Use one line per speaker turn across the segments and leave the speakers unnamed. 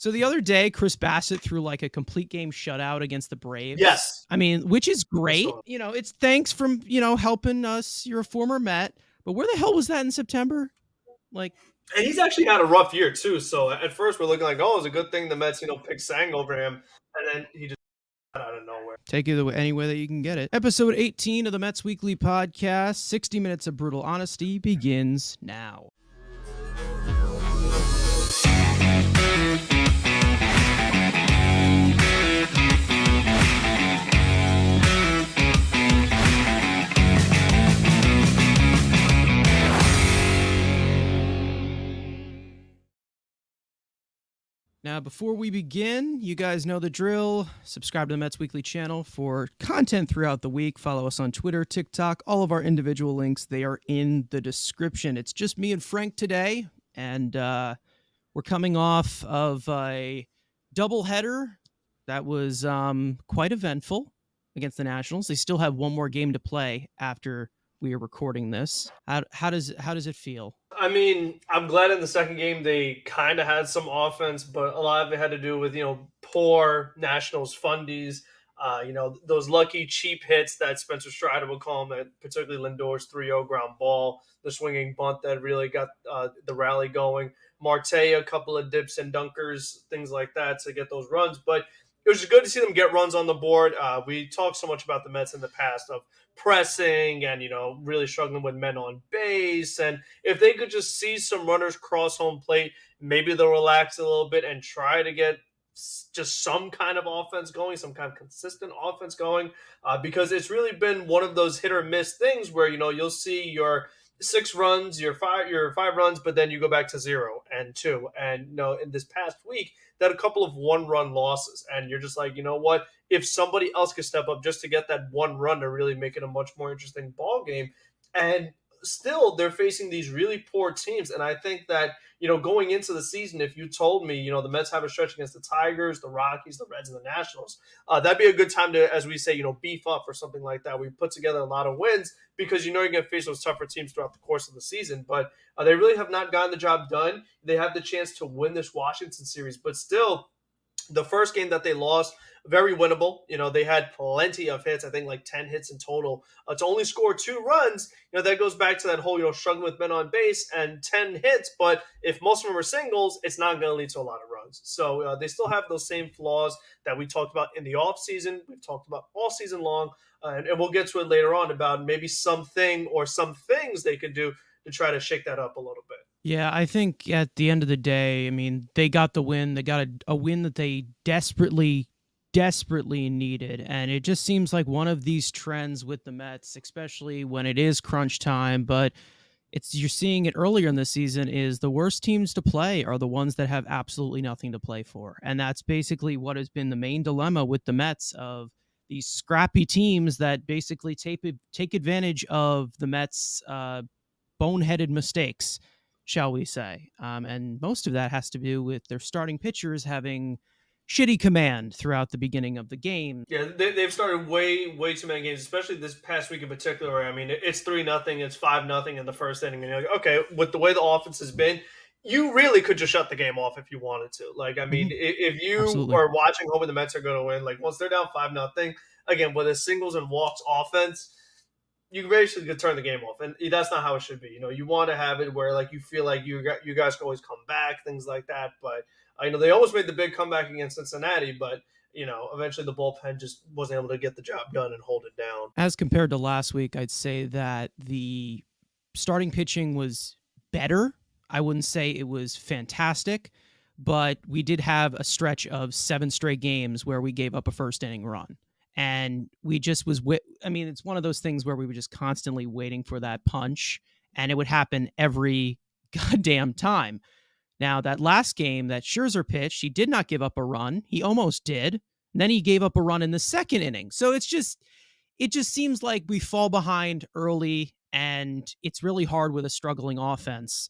So the other day, Chris Bassett threw like a complete game shutout against the Braves.
Yes.
I mean, which is great. You know, it's thanks from, helping us. You're a former Met. But where the hell was that in September?
And he's actually had a rough year, too. So at first we're looking like, oh, it's a good thing the Mets, picked Sang over him. And then he just got out of nowhere.
Take it any way that you can get it. Episode 18 of the Mets Weekly Podcast, 60 Minutes of Brutal Honesty, begins now. Now, before we begin, you guys know the drill. Subscribe to the Mets Weekly channel for content throughout the week. Follow us on Twitter, TikTok. All of our individual links, they are in the description. It's just me and Frank today, and we're coming off of a doubleheader that was quite eventful against the Nationals. They still have one more game to play after we are recording this. How does it feel?
I mean, I'm glad in the second game they kind of had some offense, but a lot of it had to do with, poor Nationals fundies. Those lucky cheap hits that Spencer Strider will call them, particularly Lindor's 3-0 ground ball, the swinging bunt that really got the rally going. Marte, a couple of dips and dunkers, things like that to get those runs. But it was just good to see them get runs on the board. We talked so much about the Mets in the past of pressing and, really struggling with men on base. And if they could just see some runners cross home plate, maybe they'll relax a little bit and try to get just some kind of offense going, some kind of consistent offense going, because it's really been one of those hit or miss things where, you'll see your 6 runs, your 5 runs, but then you go back to 0 and 2. And, in this past week, they had a couple of 1-run losses. And you're just like, you know what? If somebody else could step up just to get that 1 run to really make it a much more interesting ball game. And still, they're facing these really poor teams. And I think that, going into the season, if you told me, the Mets have a stretch against the Tigers, the Rockies, the Reds, and the Nationals, that'd be a good time to, as we say, beef up or something like that. We put together a lot of wins because you're going to face those tougher teams throughout the course of the season. But they really have not gotten the job done. They have the chance to win this Washington series, but still, the first game that they lost, very winnable. They had plenty of hits. I think like 10 hits in total. To only score 2 runs, that goes back to that whole, struggling with men on base and 10 hits. But if most of them are singles, it's not going to lead to a lot of runs. So they still have those same flaws that we talked about in the offseason. We've talked about all season long. And we'll get to it later on about maybe something or some things they could do to try to shake that up a little bit.
Yeah, I think at the end of the day, I mean, they got the win. They got a win that they desperately needed. And it just seems like one of these trends with the Mets, especially when it is crunch time, but you're seeing it earlier in the season, is the worst teams to play are the ones that have absolutely nothing to play for. And that's basically what has been the main dilemma with the Mets, of these scrappy teams that basically take advantage of the Mets' boneheaded mistakes, shall we say. And most of that has to do with their starting pitchers having shitty command throughout the beginning of the game.
Yeah, they've started way too many games, especially this past week in particular. I mean, it's 3-0, it's 5-0 in the first inning. And you're like, okay, with the way the offense has been, you really could just shut the game off if you wanted to. Like, I mean, if you
Absolutely.
are watching hoping the Mets are going to win, like once they're down 5-0, again, with a singles and walks offense, you basically could turn the game off, and that's not how it should be. You want to have it where like you feel like you guys can always come back, things like that. But they almost made the big comeback against Cincinnati, but eventually the bullpen just wasn't able to get the job done and hold it down.
As compared to last week, I'd say that the starting pitching was better. I wouldn't say it was fantastic, but we did have a stretch of 7 straight games where we gave up a first inning run. And we just it's one of those things where we were just constantly waiting for that punch, and it would happen every goddamn time. Now, that last game that Scherzer pitched, he did not give up a run. He almost did. And then he gave up a run in the second inning. So it just seems like we fall behind early, and it's really hard with a struggling offense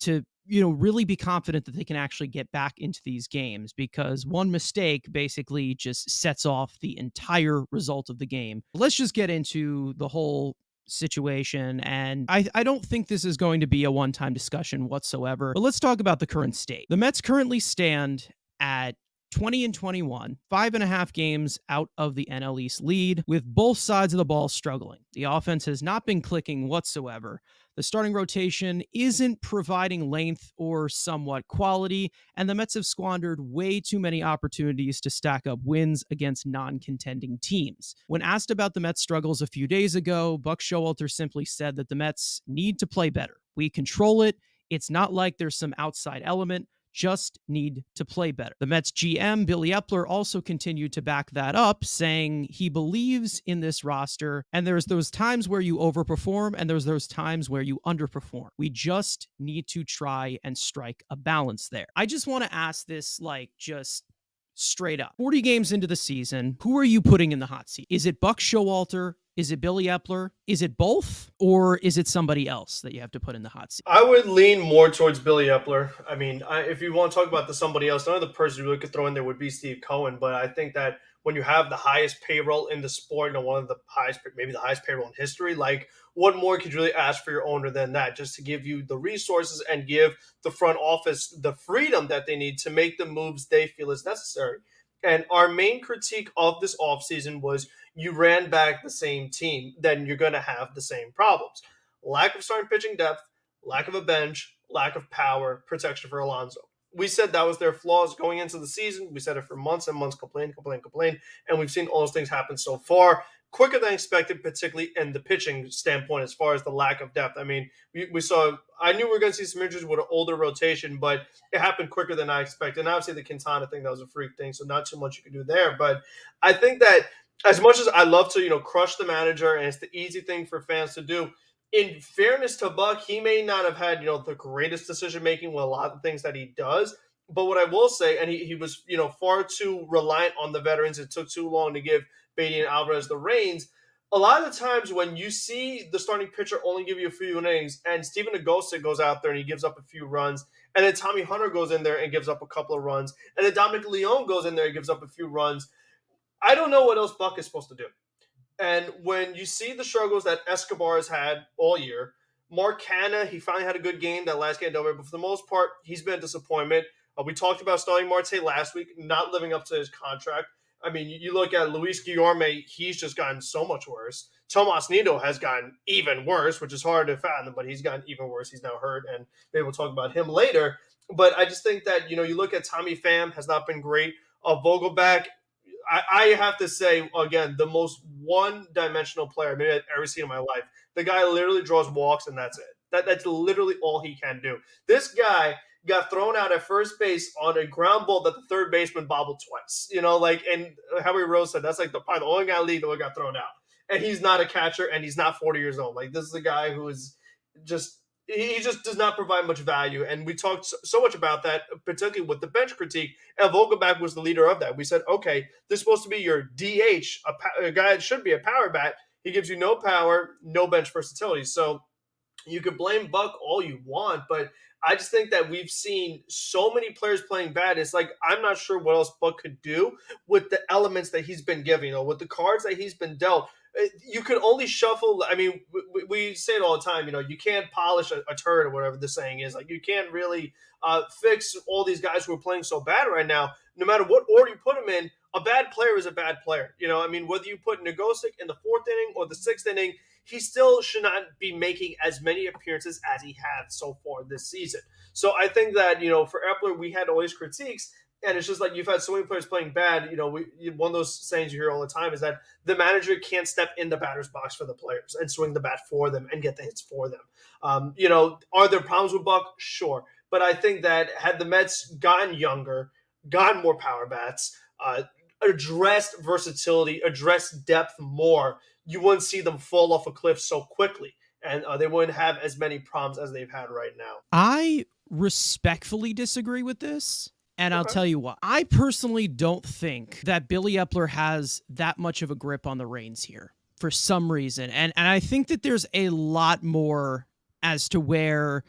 to really be confident that they can actually get back into these games, because one mistake basically just sets off the entire result of the game. Let's just get into the whole situation. And I don't think this is going to be a one-time discussion whatsoever, but let's talk about the current state. The Mets currently stand at 20-21, 5.5 games out of the NL East lead, with both sides of the ball struggling. The offense has not been clicking whatsoever. The starting rotation isn't providing length or somewhat quality, and the Mets have squandered way too many opportunities to stack up wins against non-contending teams. When asked about the Mets' struggles a few days ago, Buck Showalter simply said that the Mets need to play better. We control it. It's not like there's some outside element. Just need to play better. The Mets GM, Billy Epler, also continued to back that up, saying he believes in this roster, and there's those times where you overperform, and there's those times where you underperform. We just need to try and strike a balance there. I just want to ask this, just straight up. 40 games into the season, who are you putting in the hot seat? Is it Buck Showalter? Is it Billy Epler? Is it both? Or is it somebody else that you have to put in the hot seat?
I would lean more towards Billy Epler. I mean, if you want to talk about somebody else, another person you really could throw in there would be Steve Cohen. But I think that when you have the highest payroll in the sport, and one of the highest, maybe the highest payroll in history, like what more could you really ask for your owner than that? Just to give you the resources and give the front office the freedom that they need to make the moves they feel is necessary. And our main critique of this offseason was you ran back the same team, then you're going to have the same problems. Lack of starting pitching depth, lack of a bench, lack of power, protection for Alonso. We said that was their flaws going into the season. We said it for months and months, complain. And we've seen all those things happen so far, quicker than expected, particularly in the pitching standpoint, as far as the lack of depth. I mean, we saw, I knew we were going to see some injuries with an older rotation, but it happened quicker than I expected. And obviously the Quintana thing, that was a freak thing, so not too much you can do there. But I think that as much as I love to, crush the manager, and it's the easy thing for fans to do, in fairness to Buck, he may not have had, the greatest decision making with a lot of things that he does. But what I will say, and he was, far too reliant on the veterans. It took too long to give Beatty and Alvarez the reins. A lot of the times when you see the starting pitcher only give you a few innings, and Steven Nagosic goes out there and he gives up a few runs, and then Tommy Hunter goes in there and gives up a couple of runs, and then Dominic Leone goes in there and gives up a few runs, I don't know what else Buck is supposed to do. And when you see the struggles that Escobar has had all year, Mark Canha, he finally had a good game that last game, but for the most part, he's been a disappointment. We talked about Starling Marte last week, not living up to his contract. I mean, you look at Luis Guillorme, he's just gotten so much worse. Tomas Nido has gotten even worse, which is hard to fathom, but he's gotten even worse. He's now hurt, and maybe we'll talk about him later. But I just think that, you look at Tommy Pham, has not been great. Vogelback, I have to say, again, the most one-dimensional player maybe I've ever seen in my life. The guy literally draws walks, and that's it. That's literally all he can do. This guy got thrown out at first base on a ground ball that the third baseman bobbled twice. And Howie Rose said that's probably the only guy in the league that got thrown out. And he's not a catcher, and he's not 40 years old. This is a guy who is just – he just does not provide much value. And we talked so much about that, particularly with the bench critique. And Vogelback was the leader of that. We said, okay, this is supposed to be your DH, a guy that should be a power bat. He gives you no power, no bench versatility. So you could blame Buck all you want, but I just think that we've seen so many players playing bad. It's like I'm not sure what else Buck could do with the elements that he's been given, with the cards that he's been dealt. You could only shuffle. I mean, we say it all the time. You can't polish a turd or whatever the saying is. You can't really fix all these guys who are playing so bad right now. No matter what order you put them in, a bad player is a bad player. I mean, whether you put Nagosic in the 4th inning or the 6th inning, he still should not be making as many appearances as he had so far this season. So I think that, for Epler, we had all these critiques. And it's just like you've had so many players playing bad. One of those sayings you hear all the time is that the manager can't step in the batter's box for the players and swing the bat for them and get the hits for them. Are there problems with Buck? Sure. But I think that had the Mets gotten younger, gotten more power bats, addressed versatility, addressed depth more, you wouldn't see them fall off a cliff so quickly. And they wouldn't have as many problems as they've had right now.
I respectfully disagree with this. And I'll tell you what, I personally don't think that Billy Epler has that much of a grip on the reins here for some reason. And I think that there's a lot more as to where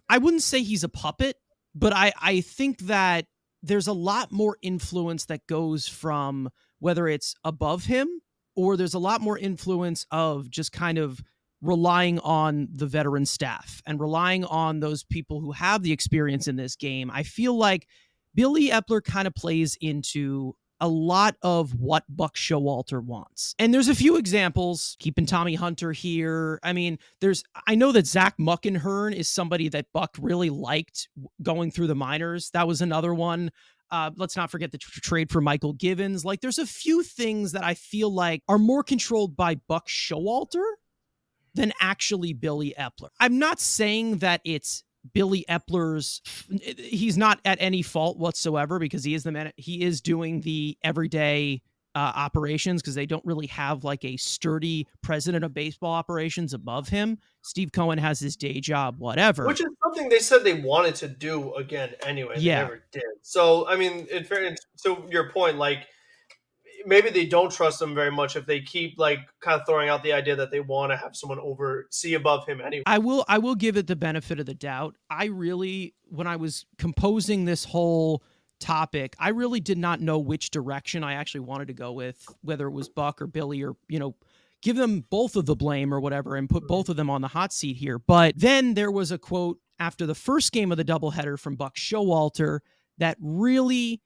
I wouldn't say he's a puppet, but I think that there's a lot more influence that goes from whether it's above him or there's a lot more influence of just kind of relying on the veteran staff and relying on those people who have the experience in this game. I feel like Billy Epler kind of plays into a lot of what Buck Showalter wants. And there's a few examples, keeping Tommy Hunter here. I mean, I know that Zach Muckenhern is somebody that Buck really liked going through the minors. That was another one. Let's not forget the trade for Michael Givens. Like, there's a few things that I feel like are more controlled by Buck Showalter than actually Billy Epler. I'm not saying that it's Billy Epler's, he's not at any fault whatsoever, because he is the man, he is doing the everyday operations, because they don't really have like a sturdy president of baseball operations above him. Steve Cohen has his day job, whatever.
Which is something they said they wanted to do again anyway. They
Yeah.
never did. So, I mean, in fairness, so your point, like, maybe they don't trust him very much if they keep like kind of throwing out the idea that they want to have someone oversee above him anyway.
I will give it the benefit of the doubt. I really, when I was composing this whole topic, I really did not know which direction I actually wanted to go with, whether it was Buck or Billy, or, give them both of the blame or whatever and put both of them on the hot seat here. But then there was a quote after the first game of the doubleheader from Buck Showalter that really,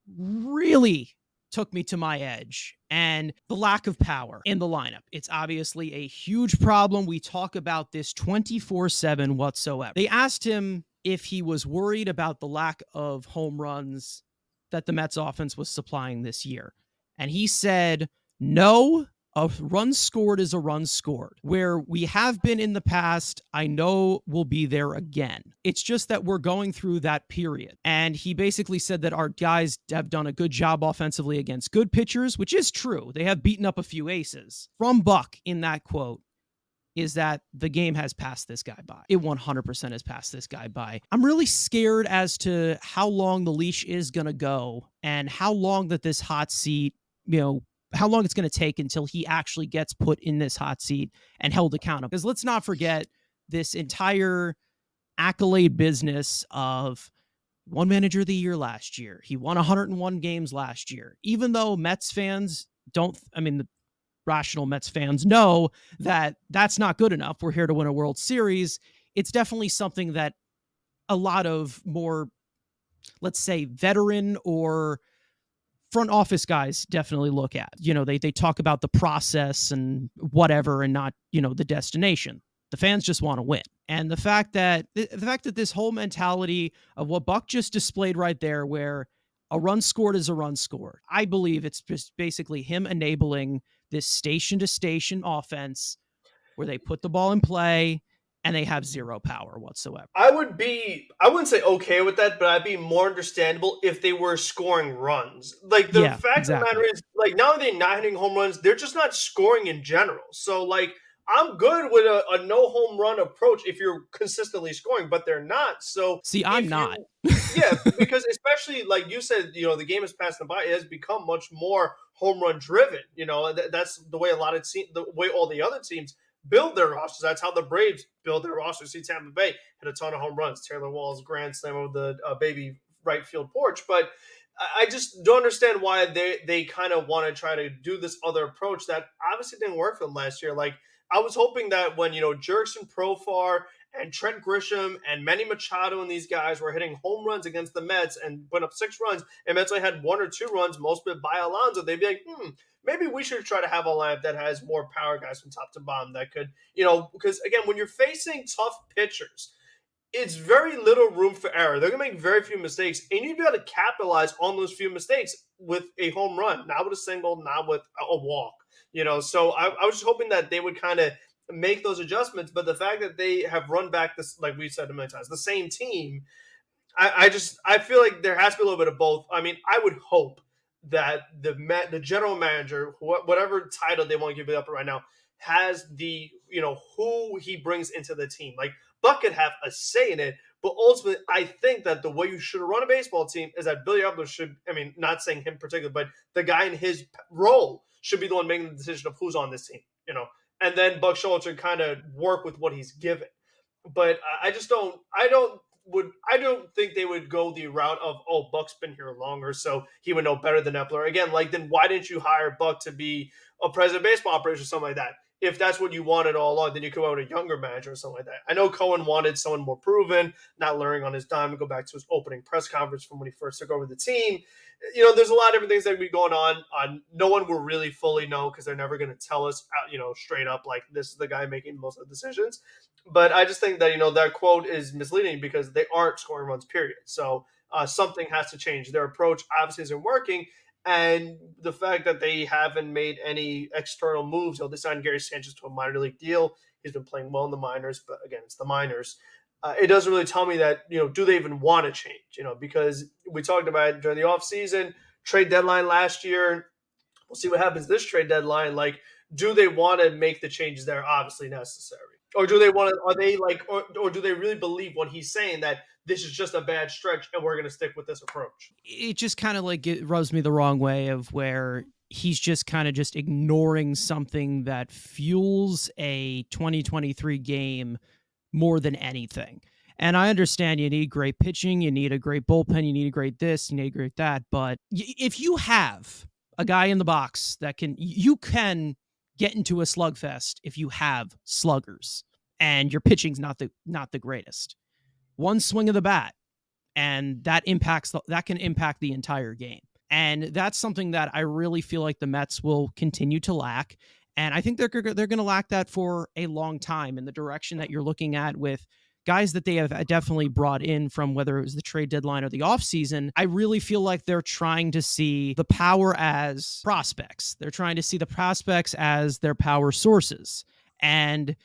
really took me to my edge, and the lack of power in the lineup. It's obviously a huge problem. We talk about this 24/7 whatsoever. They asked him if he was worried about the lack of home runs that the Mets offense was supplying this year. And he said, no, a run scored is a run scored. Where we have been in the past, I know we'll be there again. It's just that we're going through that period. And he basically said that our guys have done a good job offensively against good pitchers, which is true. They have beaten up a few aces. From Buck in that quote is that the game has passed this guy by. It 100% has passed this guy by. I'm really scared as to how long the leash is going to go, and how long that this hot seat, how long it's going to take until he actually gets put in this hot seat and held accountable. Because let's not forget this entire accolade business of won manager of the year last year. He won 101 games last year. Even though Mets fans the rational Mets fans know that that's not good enough. We're here to win a World Series. It's definitely something that a lot of more, let's say, veteran or front office guys definitely look at. They talk about the process and whatever, and not, the destination. The fans just want to win. And the fact that this whole mentality of what Buck just displayed right there, where a run scored is a run scored, I believe it's just basically him enabling this station to station offense where they put the ball in play and they have zero power whatsoever.
I wouldn't say okay with that, but I'd be more understandable if they were scoring runs. Like, the fact of the matter is, like, now that they're not hitting home runs, they're just not scoring in general. So, like, I'm good with a no home run approach if you're consistently scoring, but they're not. So,
see, I'm not.
Yeah, because especially like you said, the game has passed them by. It has become much more home run driven. That's the way the way all the other teams build their rosters. That's how the Braves build their rosters. See, Tampa Bay had a ton of home runs. Taylor Wall's grand slam over the baby right field porch. But I just don't understand why they kind of want to try to do this other approach that obviously didn't work for them last year. Like, I was hoping that when, Jerkson Profar and Trent Grisham and Manny Machado and these guys were hitting home runs against the Mets and put up 6 runs, and Mets only had 1 or 2 runs, most of it by Alonso, they'd be like, maybe we should try to have a lineup that has more power guys from top to bottom that could, because again, when you're facing tough pitchers, it's very little room for error. They're going to make very few mistakes, and you need to be able to capitalize on those few mistakes with a home run, not with a single, not with a walk. So I was just hoping that they would kind of make those adjustments, but the fact that they have run back this, like we said a million times, the same team, I feel like there has to be a little bit of both. I mean, I would hope that the general manager, whatever title they want to give it up right now, has the who he brings into the team. Like, Buck could have a say in it, but ultimately, I think that the way you should run a baseball team is that Billy Epler should. I mean, not saying him particularly, but the guy in his role should be the one making the decision of who's on this team. And then Buck Showalter kind of work with what he's given. But I don't think they would go the route of, oh, Buck's been here longer, so he would know better than Epler. Again, like, then why didn't you hire Buck to be a president of baseball operations or something like that? if that's what you wanted all along, then you come out with a younger manager or something like that. I know Cohen wanted someone more proven, not learning on his dime, to go back to his opening press conference from when he first took over the team. There's a lot of different things that could be going on. No one will really fully know because they're never going to tell us, straight up like this is the guy making most of the decisions. But I just think that that quote is misleading because they aren't scoring runs, period. So something has to change. Their approach obviously isn't working, and the fact that they haven't made any external moves. They signed Gary Sanchez to a minor league deal. He's been playing well in the minors, but again, it's the minors. It doesn't really tell me that, do they even want to change, because we talked about it during the offseason, trade deadline last year. We'll see what happens this trade deadline. Like, do they want to make the changes that are obviously necessary? Or do they want to, are they like, or do they really believe what he's saying, that this is just a bad stretch and we're going to stick with this approach?
It just kind of like it rubs me the wrong way of where he's just kind of just ignoring something that fuels a 2023 game more than anything. And I understand you need great pitching, you need a great bullpen, you need a great this, you need a great that. But if you have a guy in the box that you can get into a slugfest if you have sluggers and your pitching's not the greatest. One swing of the bat, and that can impact the entire game. And that's something that I really feel like the Mets will continue to lack. And I think they're going to lack that for a long time in the direction that you're looking at with guys that they have definitely brought in from whether it was the trade deadline or the offseason. I really feel like they're trying to see the power as prospects. They're trying to see the prospects as their power sources. And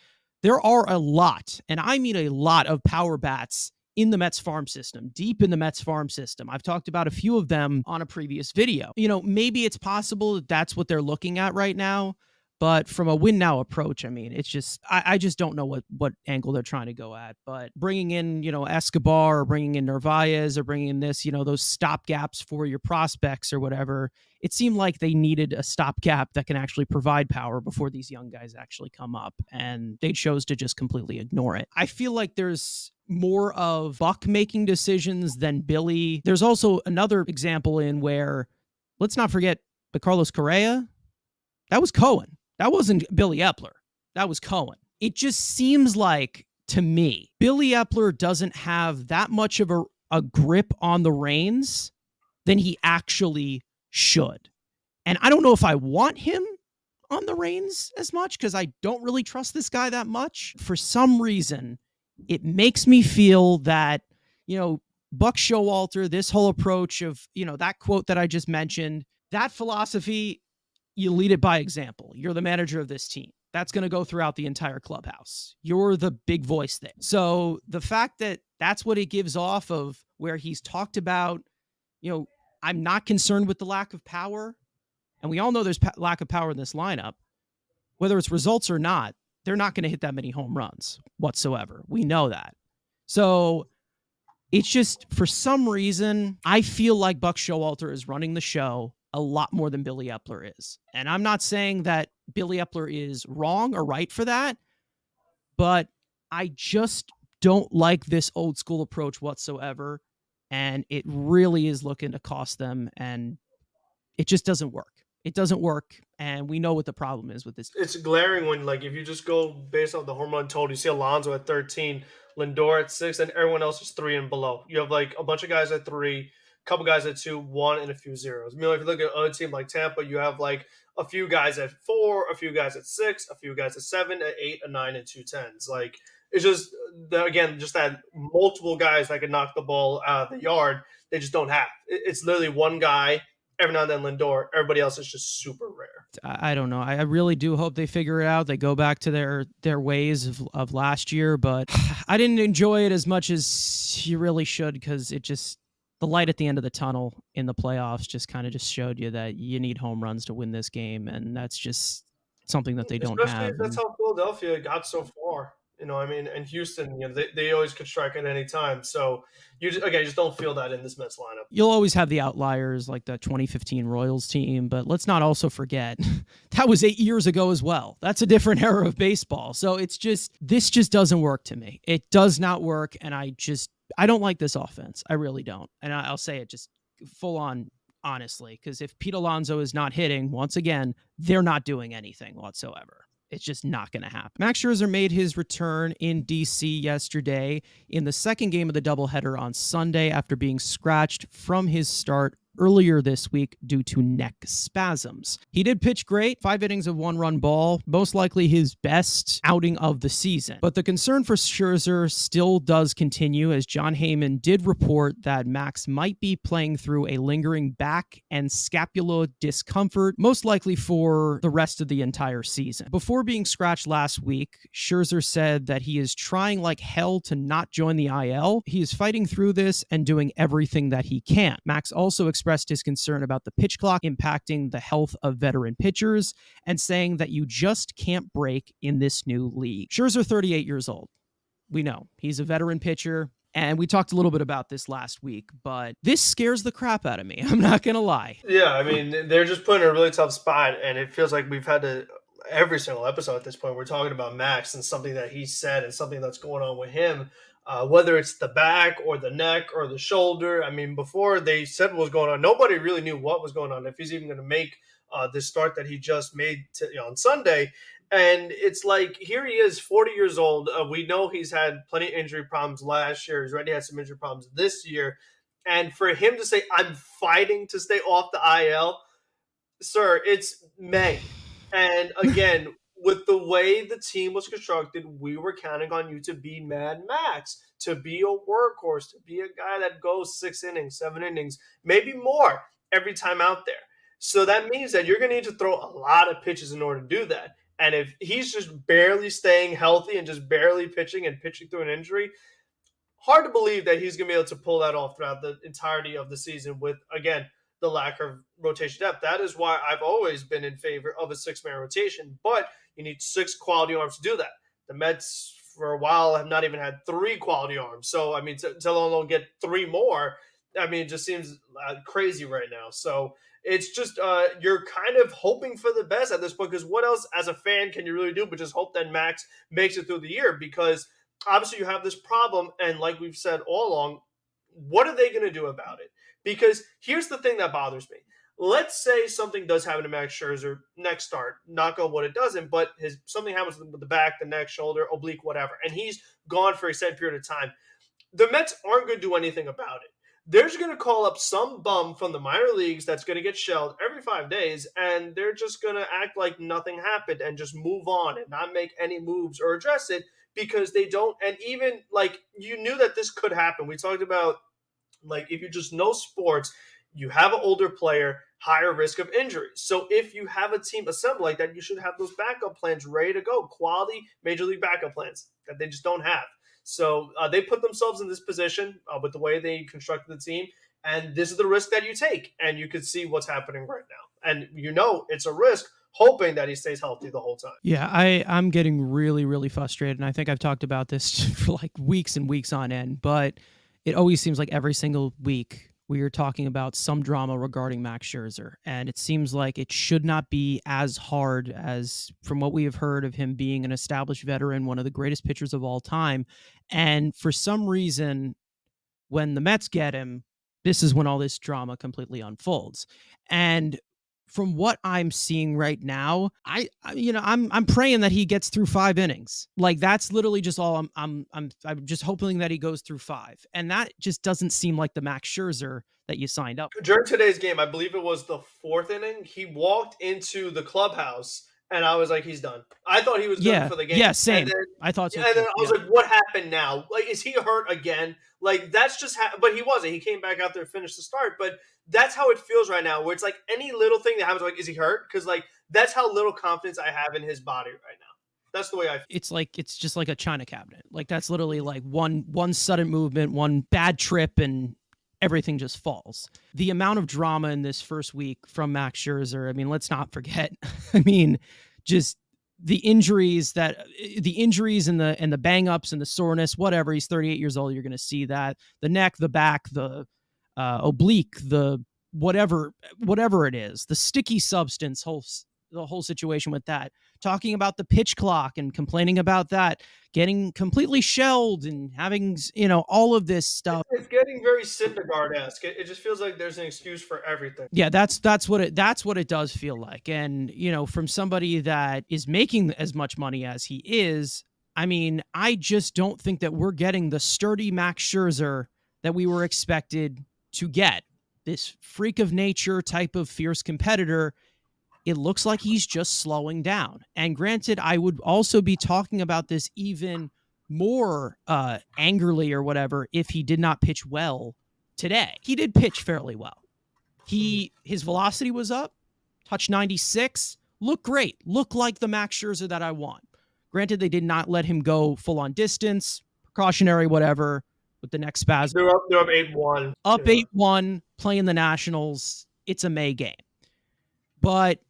there are a lot, and I mean a lot, of power bats in the Mets farm system, deep in the Mets farm system. I've talked about a few of them on a previous video. Maybe it's possible that that's what they're looking at right now. But from a win now approach, I mean, it's just, I just don't know what angle they're trying to go at. But bringing in, Escobar, or bringing in Narvaez, or bringing in this, those stopgaps for your prospects or whatever, it seemed like they needed a stopgap that can actually provide power before these young guys actually come up. And they chose to just completely ignore it. I feel like there's more of Buck making decisions than Billy. There's also another example in where, let's not forget, the Carlos Correa, that was Cohen. That wasn't Billy Epler. That was Cohen. It just seems like, to me, Billy Epler doesn't have that much of a grip on the reins than he actually should. And I don't know if I want him on the reins as much because I don't really trust this guy that much. For some reason, it makes me feel that, Buck Showalter, this whole approach of, that quote that I just mentioned, that philosophy, you lead it by example. You're the manager of this team. That's going to go throughout the entire clubhouse. You're the big voice there. So the fact that that's what it gives off of, where he's talked about, I'm not concerned with the lack of power. And we all know there's lack of power in this lineup. Whether it's results or not, they're not going to hit that many home runs whatsoever. We know that. So it's just, for some reason, I feel like Buck Showalter is running the show a lot more than Billy Epler is. And I'm not saying that Billy Epler is wrong or right for that, but I just don't like this old school approach whatsoever. And it really is looking to cost them. And it just doesn't work. It doesn't work. And we know what the problem is with this.
It's glaring when, like, if you just go based off the home run total, you see Alonso at 13, Lindor at 6, and everyone else is 3 and below. You have like a bunch of guys at 3, couple guys at 2, 1, and a few zeros. If you look at other team like Tampa, you have like a few guys at 4, a few guys at 6, a few guys at 7, at 8, a 9, and 2 10s. Like, it's just, again, just that multiple guys that can knock the ball out of the yard, they just don't have. It's literally one guy, every now and then Lindor. Everybody else is just super rare.
I don't know. I really do hope they figure it out. They go back to their ways of last year, but I didn't enjoy it as much as you really should, because it just, the light at the end of the tunnel in the playoffs just kind of just showed you that you need home runs to win this game, and that's just something that they don't have.
That's how Philadelphia got so far. And Houston, they always could strike at any time. So you just don't feel that in this Mets lineup.
You'll always have the outliers like the 2015 Royals team, but let's not also forget that was 8 years ago as well. That's a different era of baseball. So this just doesn't work to me. It does not work. And I don't like this offense. I really don't. And I'll say it just full on honestly, because if Pete Alonso is not hitting, once again, they're not doing anything whatsoever. It's just not going to happen. Max Scherzer made his return in DC yesterday in the second game of the doubleheader on Sunday after being scratched from his start earlier this week due to neck spasms. He did pitch great, 5 innings of 1-run ball, most likely his best outing of the season. But the concern for Scherzer still does continue, as John Heyman did report that Max might be playing through a lingering back and scapula discomfort, most likely for the rest of the entire season. Before being scratched last week, Scherzer said that he is trying like hell to not join the IL. He is fighting through this and doing everything that he can. Max also expressed his concern about the pitch clock impacting the health of veteran pitchers and saying that you just can't break in this new league. Scherzer, 38 years old. We know he's a veteran pitcher, and we talked a little bit about this last week, but this scares the crap out of me. I'm not going to lie.
Yeah, I mean, they're just put in a really tough spot, and it feels like we've had to, every single episode at this point, we're talking about Max and something that he said and something that's going on with him, whether it's the back or the neck or the shoulder. I mean, before they said what was going on, nobody really knew what was going on, if he's even going to make this start that he just made on Sunday. And it's like, here he is, 40 years old. We know he's had plenty of injury problems last year. He's already had some injury problems this year. And for him to say, I'm fighting to stay off the IL, sir, it's May. And again, with the way the team was constructed, we were counting on you to be Mad Max, to be a workhorse, to be a guy that goes 6 innings, 7 innings, maybe more every time out there. So that means that you're going to need to throw a lot of pitches in order to do that. And if he's just barely staying healthy and just barely pitching and pitching through an injury, hard to believe that he's going to be able to pull that off throughout the entirety of the season with, again, the lack of rotation depth. That is why I've always been in favor of a 6-man rotation, but you need 6 quality arms to do that. The Mets, for a while, have not even had 3 quality arms. So, I mean, to alone get 3 more, I mean, it just seems crazy right now. So it's just you're kind of hoping for the best at this point, because what else as a fan can you really do but just hope that Max makes it through the year? Because obviously you have this problem, and like we've said all along, what are they going to do about it? Because here's the thing that bothers me. Let's say something does happen to Max Scherzer next start, knock on wood it doesn't, but something happens with the back, the neck, shoulder, oblique, whatever, and he's gone for a set period of time. The Mets aren't going to do anything about it. They're just going to call up some bum from the minor leagues that's going to get shelled every 5 days, and they're just going to act like nothing happened and just move on and not make any moves or address it, because they don't. And even like, you knew that this could happen. We talked about, like, if you just know sports, you have an older player, higher risk of injuries. So if you have a team assembled like that, you should have those backup plans ready to go, quality major league backup plans that they just don't have. So they put themselves in this position with the way they constructed the team, and this is the risk that you take. And you can see what's happening right now, and it's a risk, hoping that he stays healthy the whole time.
Yeah, I'm getting really, really frustrated, and I think I've talked about this for like weeks and weeks on end, but it always seems like every single week we are talking about some drama regarding Max Scherzer, and it seems like it should not be as hard as, from what we have heard of him being an established veteran, one of the greatest pitchers of all time. And for some reason, when the Mets get him, this is when all this drama completely unfolds. And from what I'm seeing right now, I'm praying that he gets through 5 innings. Like, that's literally just all I'm just hoping that he goes through 5. And that just doesn't seem like the Max Scherzer that you signed up for.
During today's game, I believe it was the 4th inning, he walked into the clubhouse, and I was like, he's done. I thought he was done for the game.
Yeah, same. I thought so.
And then I was like, what happened now? Like, is he hurt again? Like, that's just but he wasn't. He came back out there and finished the start. But that's how it feels right now, where it's like any little thing that happens, like, is he hurt? Because, like, that's how little confidence I have in his body right now. That's the way I feel.
It's just like a china cabinet. Like, that's literally like one sudden movement, one bad trip, and everything just falls. The amount of drama in this first week from Max Scherzer, I mean, let's not forget. I mean, just the injuries and the bang ups and the soreness, whatever. He's 38 years old. You're going to see that. The neck, the back, the oblique, the whatever it is, the sticky substance, whole the whole situation with that, talking about the pitch clock and complaining about that, getting completely shelled and having, all of this stuff.
It's getting very Syndergaard-esque. It just feels like there's an excuse for everything.
Yeah, that's what it does feel like. And, from somebody that is making as much money as he is, I mean, I just don't think that we're getting the sturdy Max Scherzer that we were expected to get. This freak of nature type of fierce competitor, it looks like he's just slowing down. And granted, I would also be talking about this even more angrily or whatever if he did not pitch well today. He did pitch fairly well. His velocity was up, touch 96, looked great, looked like the Max Scherzer that I want. Granted, they did not let him go full on distance, precautionary, whatever, with the next spasm.
They're up 8-1.
Up 8-1, playing the Nationals. It's a May game. But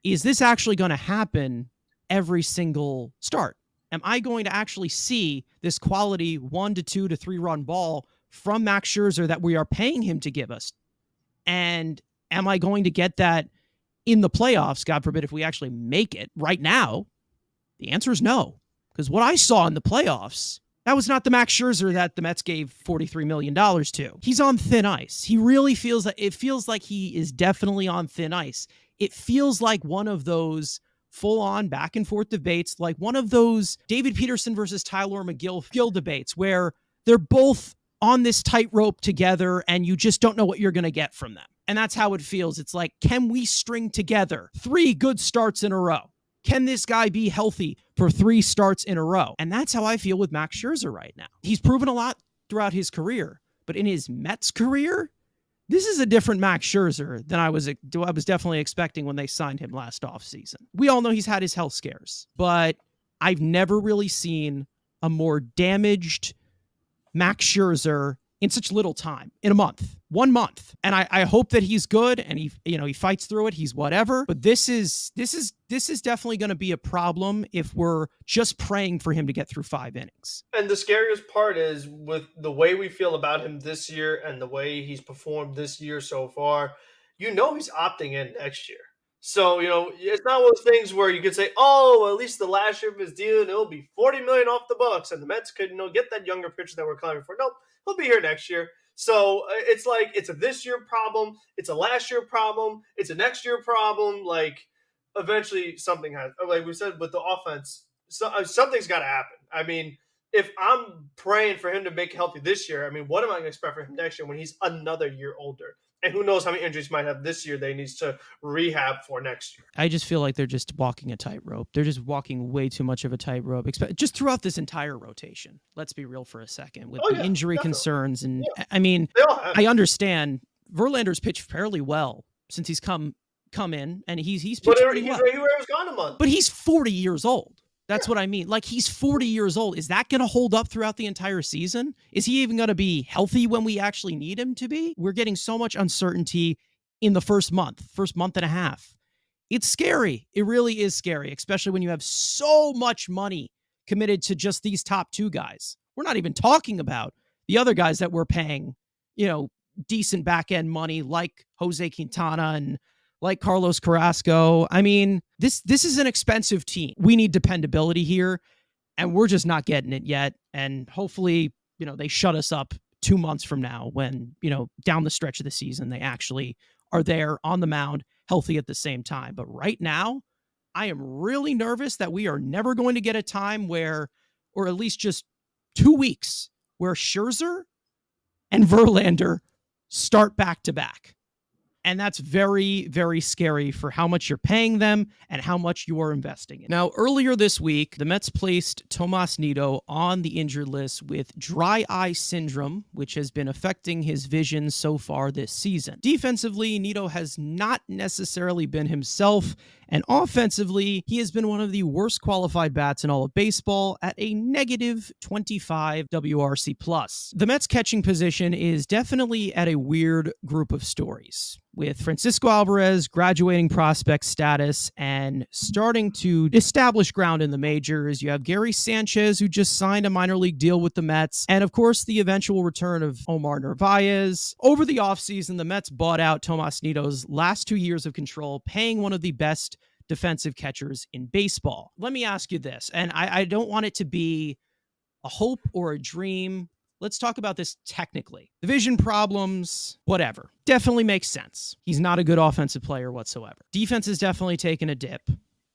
is this actually going to happen every single start? Am I going to actually see this quality 1 to 2 to 3 run ball from Max Scherzer that we are paying him to give us? And am I going to get that in the playoffs, God forbid, if we actually make it right now? The answer is no, because what I saw in the playoffs, that was not the Max Scherzer that the Mets gave $43 million to. He's on thin ice. He really feels like he is definitely on thin ice. It feels like one of those full-on back and forth debates, like one of those David Peterson versus Tyler McGill debates where they're both on this tightrope together and you just don't know what you're going to get from them. And that's how it feels. It's like, can we string together 3 good starts in a row? Can this guy be healthy for 3 starts in a row? And that's how I feel with Max Scherzer right now. He's proven a lot throughout his career, but in his Mets career, this is a different Max Scherzer than I was definitely expecting when they signed him last offseason. We all know he's had his health scares, but I've never really seen a more damaged Max Scherzer in such little time, in a month, 1 month. And I hope that he's good and he fights through it. He's whatever. But this is definitely going to be a problem if we're just praying for him to get through 5 innings.
And the scariest part is with the way we feel about him this year and the way he's performed this year so far, he's opting in next year. So, it's not one of those things where you could say, oh, at least the last year of his deal, and it'll be $40 million off the books, and the Mets could, get that younger pitcher that we're climbing for. Nope, he'll be here next year. So it's like it's a this year problem, it's a last year problem, it's a next year problem. Like eventually something has, like we said with the offense, something's got to happen. I mean, if I'm praying for him to make healthy this year, I mean, what am I going to expect from him next year when he's another year older? And who knows how many injuries he might have this year that he needs to rehab for next year.
I just feel like they're just walking a tightrope. They're just walking way too much of a tightrope, just throughout this entire rotation. Let's be real for a second. With the injury concerns. And I mean, I understand Verlander's pitched fairly well since he's come in, and he's pitched pretty well.
He was gone a month.
But he's 40 years old. That's what I mean. Like, he's 40 years old. Is that going to hold up throughout the entire season? Is he even going to be healthy when we actually need him to be? We're getting so much uncertainty in the first month and a half. It's scary. It really is scary, especially when you have so much money committed to just these top 2 guys. We're not even talking about the other guys that we're paying, decent back end money like Jose Quintana and like Carlos Carrasco. I mean, this is an expensive team. We need dependability here, and we're just not getting it yet. And hopefully, they shut us up 2 months from now when, down the stretch of the season, they actually are there on the mound, healthy at the same time. But right now, I am really nervous that we are never going to get a time where, or at least just 2 weeks, where Scherzer and Verlander start back to back. And that's very, very scary for how much you're paying them and how much you are investing in. Now, earlier this week, the Mets placed Tomas Nido on the injured list with dry eye syndrome, which has been affecting his vision so far this season. Defensively, Nido has not necessarily been himself, and offensively, he has been one of the worst qualified bats in all of baseball at a negative 25 WRC+. The Mets catching position is definitely at a weird group of stories, with Francisco Alvarez graduating prospect status and starting to establish ground in the majors. You have Gary Sanchez, who just signed a minor league deal with the Mets, and of course the eventual return of Omar Narvaez. Over the offseason, the Mets bought out Tomas Nido's last 2 years of control, paying one of the best defensive catchers in baseball. Let me ask you this, and I don't want it to be a hope or a dream. Let's talk about this technically. Division problems, whatever. Definitely makes sense. He's not a good offensive player whatsoever. Defense has definitely taken a dip.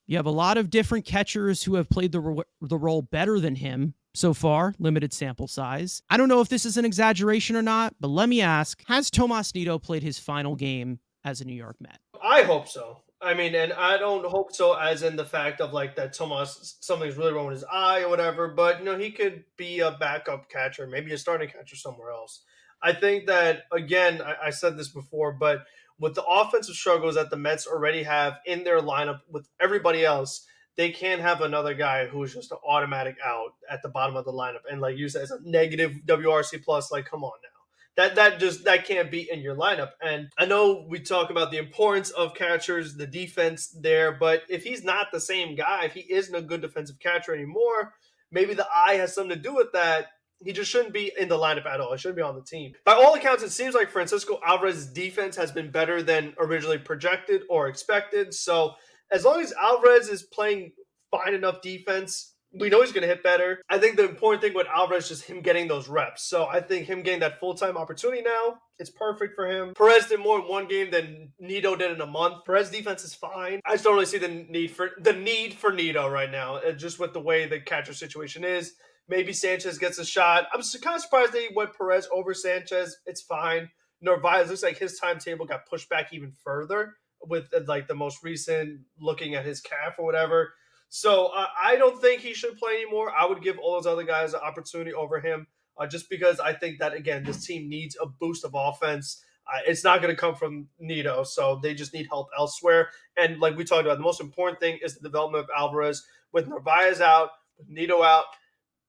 You have a lot of different catchers who have played the role better than him so far, limited sample size. I don't know if this is an exaggeration or not, but let me ask, has Tomas Nido played his final game as a New York Met?
I hope so. I mean, and I don't hope so as in the fact of like that Tomas, something's really wrong with his eye or whatever, but he could be a backup catcher, maybe a starting catcher somewhere else. I think that, again, I said this before, but with the offensive struggles that the Mets already have in their lineup with everybody else, they can't have another guy who's just an automatic out at the bottom of the lineup. And like you said, it's a negative WRC plus. Like, come on now. That can't be in your lineup. And I know we talk about the importance of catchers, the defense there, but if he's not the same guy, if he isn't a good defensive catcher anymore, maybe the eye has something to do with that. He just shouldn't be in the lineup at all. He shouldn't be on the team. By all accounts, it seems like Francisco Alvarez's defense has been better than originally projected or expected. So as long as Alvarez is playing fine enough defense, we know he's going to hit better. I think the important thing with Alvarez is just him getting those reps. So I think him getting that full-time opportunity now, it's perfect for him. Perez did more in one game than Nido did in a month. Perez defense is fine. I just don't really see the need for Nido right now, just with the way the catcher situation is. Maybe Sanchez gets a shot. I'm kind of surprised they went Perez over Sanchez. It's fine. Narvaez looks like his timetable got pushed back even further with like the most recent looking at his calf or whatever. So I don't think he should play anymore. I would give all those other guys an opportunity over him just because I think that, again, this team needs a boost of offense. It's not going to come from Nido, so they just need help elsewhere. And like we talked about, the most important thing is the development of Alvarez. With Narvaez out, with Nido out,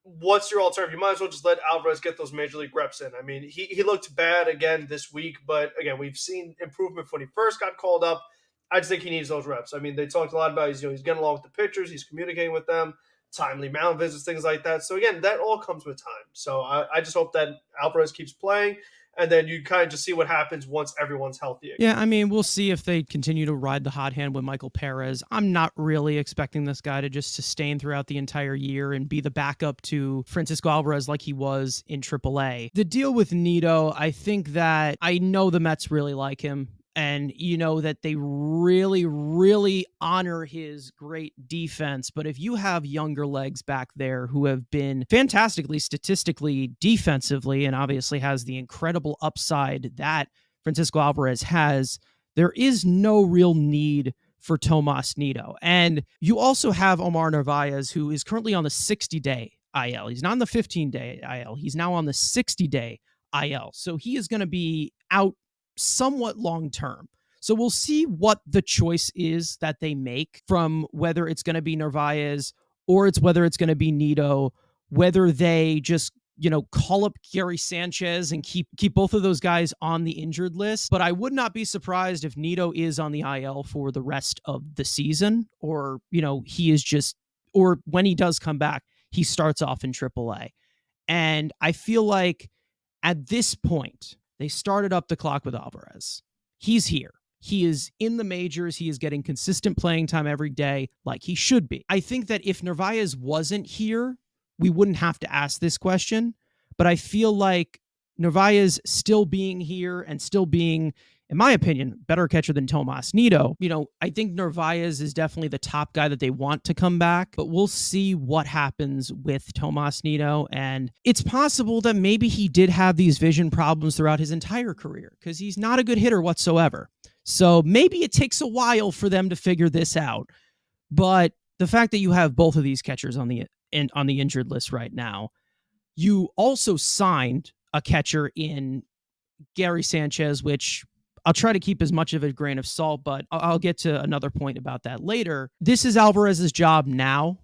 what's your alternative? You might as well just let Alvarez get those major league reps in. I mean, he looked bad again this week, but again, we've seen improvement when he first got called up. I just think he needs those reps. I mean, they talked a lot about he's getting along with the pitchers, he's communicating with them, timely mound visits, things like that. So again, that all comes with time. So I just hope that Alvarez keeps playing, and then you kind of just see what happens once everyone's healthy again.
Yeah, I mean, we'll see if they continue to ride the hot hand with Michael Perez. I'm not really expecting this guy to just sustain throughout the entire year and be the backup to Francisco Alvarez like he was in AAA. The deal with Nido, I think that I know the Mets really like him. And that they really, really honor his great defense. But if you have younger legs back there who have been fantastically statistically defensively and obviously has the incredible upside that Francisco Alvarez has, there is no real need for Tomas Nido. And you also have Omar Narvaez, who is currently on the 60-day IL. He's not on the 15-day IL. He's now on the 60-day IL. So he is going to be out somewhat long term. So we'll see what the choice is that they make, from whether it's going to be Narvaez or whether it's going to be Nido, whether they just call up Gary Sanchez and keep both of those guys on the injured list. But I would not be surprised if Nido is on the IL for the rest of the season, or he is just, or when he does come back, he starts off in AAA. And I feel like at this point, they started up the clock with Alvarez. He's here. He is in the majors. He is getting consistent playing time every day like he should be. I think that if Narvaez wasn't here, we wouldn't have to ask this question. But I feel like Narvaez still being here and still being, in my opinion, better catcher than Tomas Nido. I think Narvaez is definitely the top guy that they want to come back, but we'll see what happens with Tomas Nido. And it's possible that maybe he did have these vision problems throughout his entire career because he's not a good hitter whatsoever. So maybe it takes a while for them to figure this out. But the fact that you have both of these catchers on the injured list right now, you also signed a catcher in Gary Sanchez, which I'll try to keep as much of a grain of salt, but I'll get to another point about that later. This is Alvarez's job now,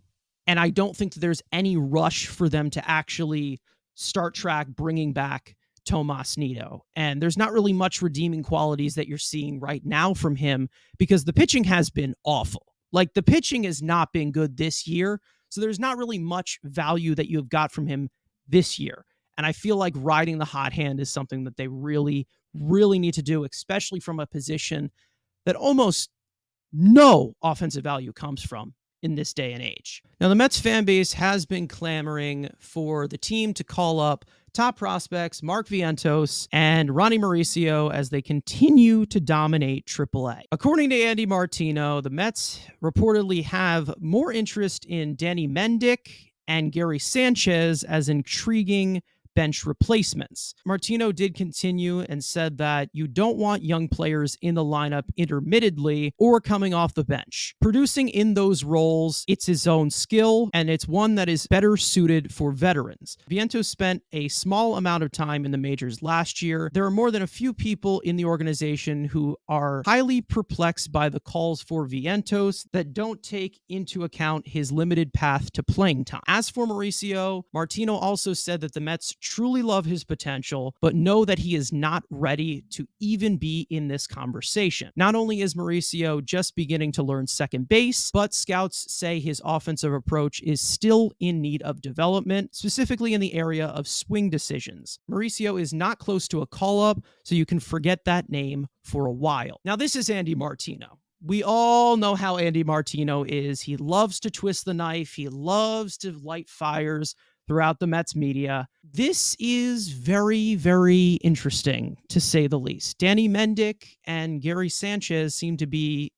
and I don't think that there's any rush for them to actually start track bringing back Tomas Nido. And there's not really much redeeming qualities that you're seeing right now from him because the pitching has been awful. Like, the pitching has not been good this year, so there's not really much value that you have got from him this year. And I feel like riding the hot hand is something that they really, really need to do, especially from a position that almost no offensive value comes from in this day and age. Now, the Mets fan base has been clamoring for the team to call up top prospects Mark Vientos and Ronnie Mauricio as they continue to dominate AAA. According to Andy Martino, the Mets reportedly have more interest in Danny Mendick and Gary Sanchez as intriguing bench replacements. Martino did continue and said that you don't want young players in the lineup intermittently or coming off the bench. Producing in those roles, it's his own skill, and it's one that is better suited for veterans. Vientos spent a small amount of time in the majors last year. There are more than a few people in the organization who are highly perplexed by the calls for Vientos that don't take into account his limited path to playing time. As for Mauricio, Martino also said that the Mets truly love his potential, but know that he is not ready to even be in this conversation. Not only is Mauricio just beginning to learn second base, but scouts say his offensive approach is still in need of development, specifically in the area of swing decisions. Mauricio is not close to a call-up, so you can forget that name for a while. Now, this is Andy Martino. We all know how Andy Martino is. He loves to twist the knife. He loves to light fires throughout the Mets media. This is very, very interesting, to say the least. Danny Mendick and Gary Sanchez seem to be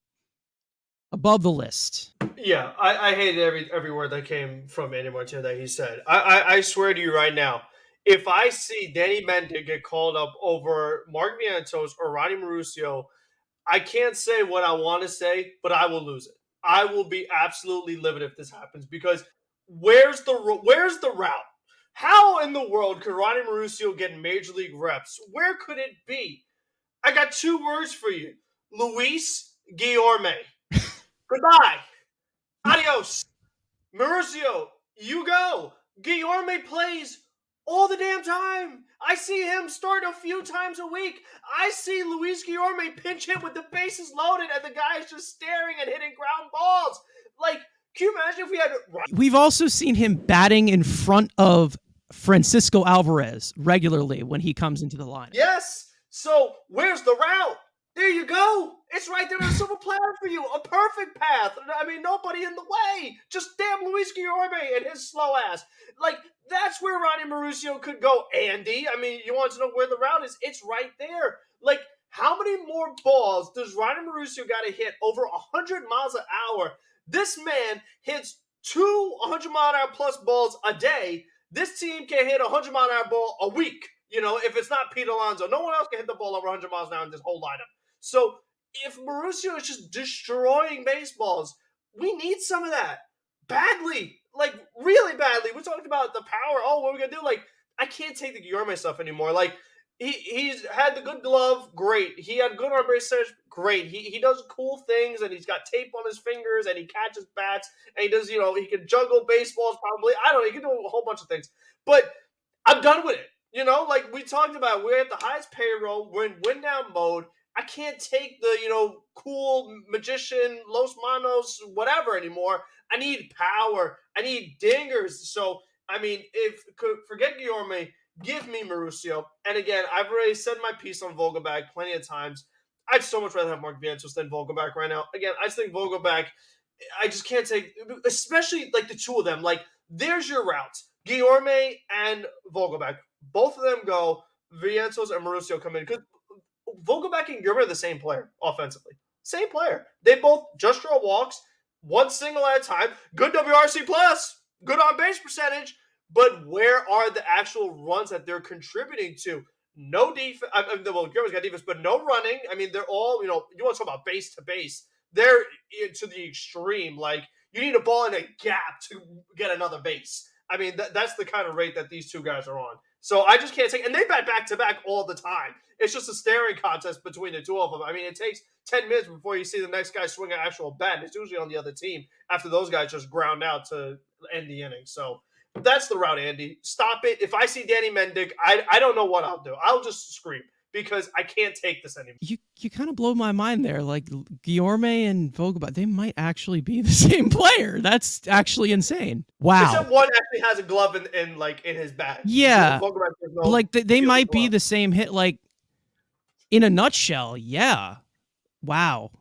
above the list.
Yeah, I hated every word that came from Andy Martino that he said. I swear to you right now, if I see Danny Mendick get called up over Mark Vientos or Ronnie Mauricio, I can't say what I want to say, but I will lose it. I will be absolutely livid if this happens, because where's the route? How in the world could Ronnie Mauricio get major league reps? Where could it be? I got two words for you: Luis Guillorme. Goodbye. Adios. Mauricio, you go. Guillorme plays all the damn time. I see him start a few times a week. I see Luis Guillorme pinch hit with the bases loaded and the guy is just staring and hitting ground balls. Like, can you imagine if we had...
We've also seen him batting in front of Francisco Alvarez regularly when he comes into the line.
Yes. So where's the route? There you go. It's right there on a silver platter for you. A perfect path. I mean, nobody in the way. Just damn Luis Guillorme and his slow ass. Like, that's where Ronnie Mauricio could go, Andy. I mean, you want to know where the route is? It's right there. Like, how many more balls does Ronnie Mauricio got to hit over 100 miles an hour? This man hits 100-mile-an-hour plus balls a day. This team can hit a 100-mile-an-hour ball a week. You know, if it's not Pete Alonso, no one else can hit the ball over 100 miles an hour in this whole lineup. So if Mauricio is just destroying baseballs, we need some of that badly, like really badly. We're talking about the power. Oh, what are we gonna do? Like, I can't take the Guillorme stuff anymore. Like, he's had the good glove, great. He had good arm base touch, great. He does cool things, and he's got tape on his fingers, and he catches bats, and he does, you know, he can juggle baseballs probably. I don't know. He can do a whole bunch of things, but I'm done with it. You know, like we talked about, we're at the highest payroll. We're in win down mode. I can't take the, you know, cool magician, Los Manos, whatever anymore. I need power. I need dingers. So, I mean, forget Guillorme, give me Mauricio. And again, I've already said my piece on Vogelbach plenty of times. I'd so much rather have Mark Vientos than Vogelbach right now. Again, I just think Vogelbach, I just can't take, especially like the two of them. Like, there's your routes. Guillorme and Vogelbach. Both of them go. Vientos and Mauricio come in. Because Vogelbach and Guillorme are the same player offensively. Same player. They both just draw walks, one single at a time. Good WRC plus, good on base percentage. But where are the actual runs that they're contributing to? No defense. Well, Guillorme's got defense, but no running. I mean, they're all, you know, you want to talk about base to base. They're to the extreme. Like, you need a ball in a gap to get another base. I mean, that's the kind of rate that these two guys are on. So I just can't take, and they bat back-to-back all the time. It's just a staring contest between the two of them. I mean, it takes 10 minutes before you see the next guy swing an actual bat. And it's usually on the other team after those guys just ground out to end the inning. So that's the route, Andy. Stop it. If I see Danny Mendick, I don't know what I'll do. I'll just scream because I can't take this anymore.
You kind of blow my mind there. Like, Guillorme and Vogelbach, they might actually be the same player. That's actually insane. Wow.
Except one actually has a glove in his bag.
Yeah.
So no,
like they might be the same hit. Like, in a nutshell, yeah. Wow.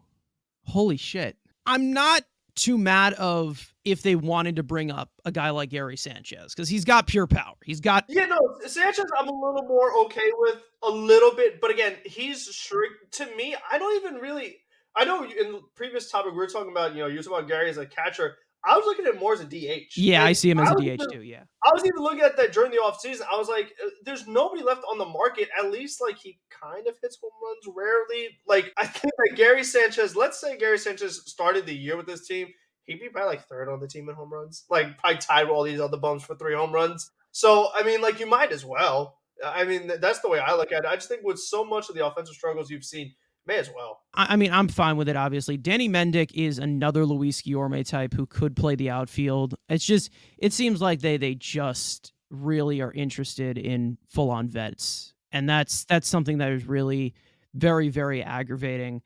Holy shit. I'm not too mad of if they wanted to bring up a guy like Gary Sanchez because he's got pure power. He's got
Yeah, no, Sanchez, I'm a little more okay with a little bit, but again, he's strict to me. I don't even really. I know in the previous topic we were talking about, you were talking about Gary as a catcher. I was looking at him more as a DH,
yeah, I
and
see him as a DH too. Yeah.
I was even looking at that during the offseason. I was like, there's nobody left on the market. At least, like, he kind of hits home runs rarely. Like, I think that Gary Sanchez, let's say Gary Sanchez started the year with this team, he'd be probably like third on the team in home runs. Like, probably tied with all these other bums for 3 home runs. So, I mean, like, you might as well. I mean, that's the way I look at it. I just think with so much of the offensive struggles you've seen, may as well.
I mean, I'm fine with it, obviously. Danny Mendick is another Luis Guillorme type who could play the outfield. It's just, it seems like they just really are interested in full-on vets. And that's something that is really very, very aggravating.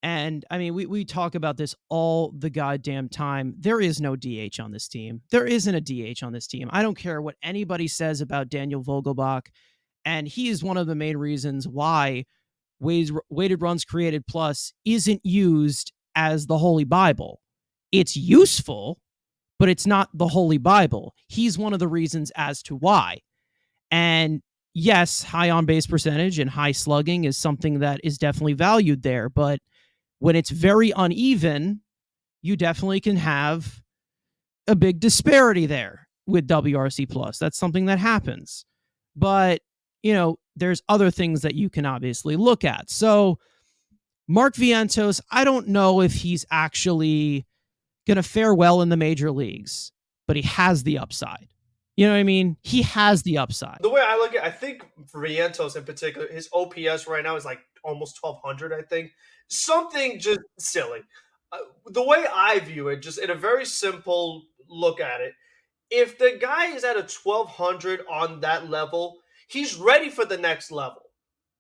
And I mean, we talk about this all the goddamn time. There is no DH on this team. There isn't a DH on this team. I don't care what anybody says about Daniel Vogelbach. And he is one of the main reasons why weighted runs created plus isn't used as the Holy Bible. It's useful, but it's not the Holy Bible. He's one of the reasons as to why. And yes, high on base percentage and high slugging is something that is definitely valued there. But when it's very uneven, you definitely can have a big disparity there with WRC plus. That's something that happens. But, there's other things that you can obviously look at. So Mark Vientos, I don't know if he's actually going to fare well in the major leagues, but he has the upside. You know what I mean? He has the upside.
The way I look at it, I think for Vientos in particular, his OPS right now is like almost 1,200, I think. Something just silly. The way I view it, just in a very simple look at it, if the guy is at a 1,200 on that level, he's ready for the next level.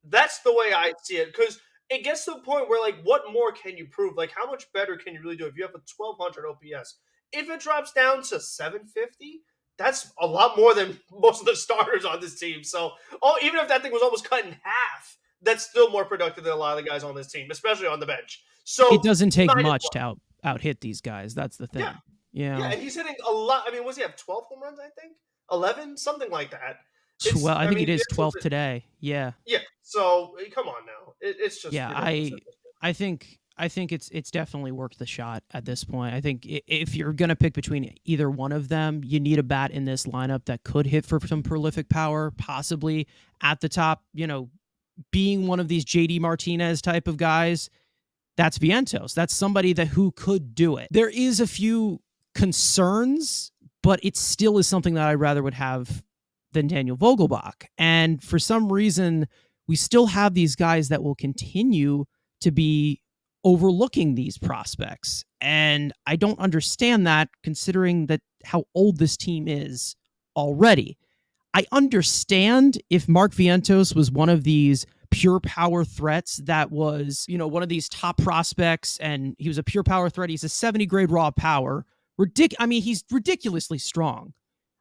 That's the way I see it, because it gets to the point where, like, what more can you prove? Like, how much better can you really do if you have a 1,200 OPS? If it drops down to 750, that's a lot more than most of the starters on this team. So, even if that thing was almost cut in half, that's still more productive than a lot of the guys on this team, especially on the bench. So
it doesn't take much to out hit these guys. That's the thing.
Yeah, and he's hitting a lot. I mean, was he have 12 home runs? I think 11, something like that.
12. I think it is 12 today. Yeah.
Yeah. So come on now. It's just
I think it's definitely worth the shot at this point. I think if you're gonna pick between either one of them, you need a bat in this lineup that could hit for some prolific power, possibly at the top. Being one of these JD Martinez type of guys. That's Vientos. That's somebody who could do it. There is a few concerns, but it still is something that I rather would have than Daniel Vogelbach. And for some reason, we still have these guys that will continue to be overlooking these prospects. And I don't understand that, considering that how old this team is already. I understand if Mark Vientos was one of these pure power threats that was, one of these top prospects, and he was a pure power threat. He's a 70 grade raw power. He's ridiculously strong.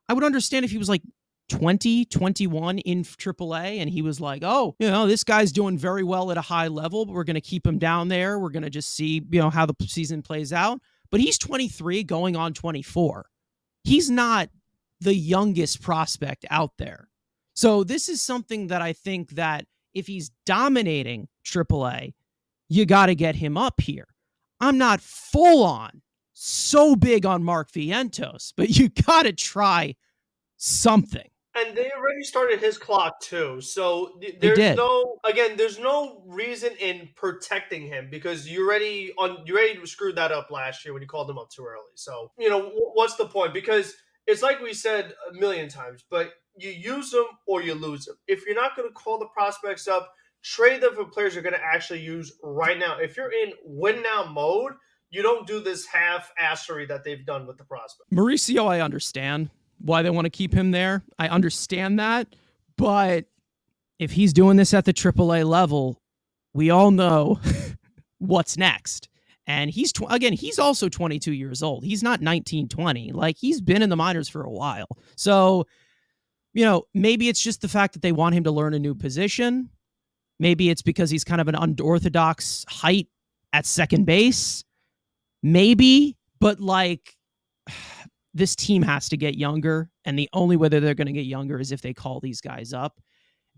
I would understand if he was like 20, 21 in AAA, and he was like, oh, this guy's doing very well at a high level, but we're going to keep him down there. We're going to just see, how the season plays out. But he's 23 going on 24. He's not the youngest prospect out there. So this is something that I think that if he's dominating AAA, you got to get him up here. I'm not full on so big on Mark Vientos, but you got to try something.
And they already started his clock too. So there's no reason in protecting him, because you already screwed that up last year when you called him up too early. So, what's the point? Because it's like we said a million times, but you use them or you lose them. If you're not going to call the prospects up, trade them for players you're going to actually use right now. If you're in win now mode, you don't do this half-assery that they've done with the prospect.
Mauricio, I understand why they want to keep him there. I understand that. But if he's doing this at the AAA level, we all know what's next. And he's also 22 years old. He's not 19, 20. Like, he's been in the minors for a while. So, maybe it's just the fact that they want him to learn a new position. Maybe it's because he's kind of an unorthodox height At second base, maybe, but like this team has to get younger, and the only way that they're going to get younger is if they call these guys up.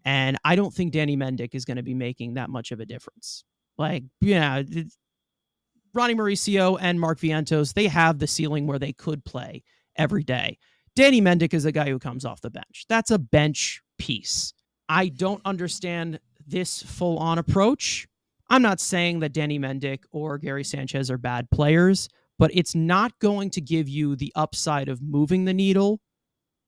And I don't think Danny Mendick is going to be making that much of a difference. Like, yeah, Ronnie Mauricio and Mark Vientos, they have the ceiling where they could play every day. Danny Mendick is a guy who comes off the bench. That's a bench piece. I don't understand this full-on approach. I'm not saying that Danny Mendick or Gary Sanchez are bad players, but it's not going to give you the upside of moving the needle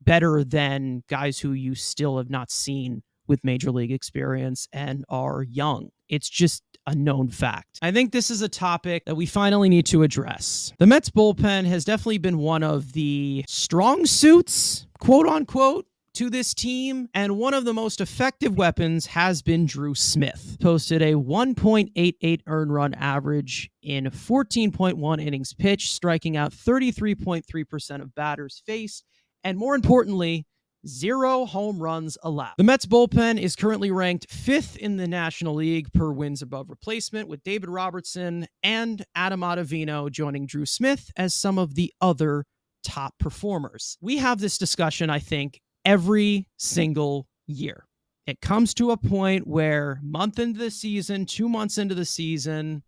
better than guys who you still have not seen with major league experience and are young. It's just a known fact. I think this is a topic that we finally need to address. The Mets bullpen has definitely been one of the strong suits, quote unquote, to this team, and one of the most effective weapons has been Drew Smith. Posted a 1.88 earned run average in 14.1 innings pitched, striking out 33.3% of batters faced, and more importantly, 0 home runs allowed. The Mets bullpen is currently ranked 5th in the National League per wins above replacement, with David Robertson and Adam Ottavino joining Drew Smith as some of the other top performers. We have this discussion, I think, every single year. It comes to a point where month into the season, 2 months into the season,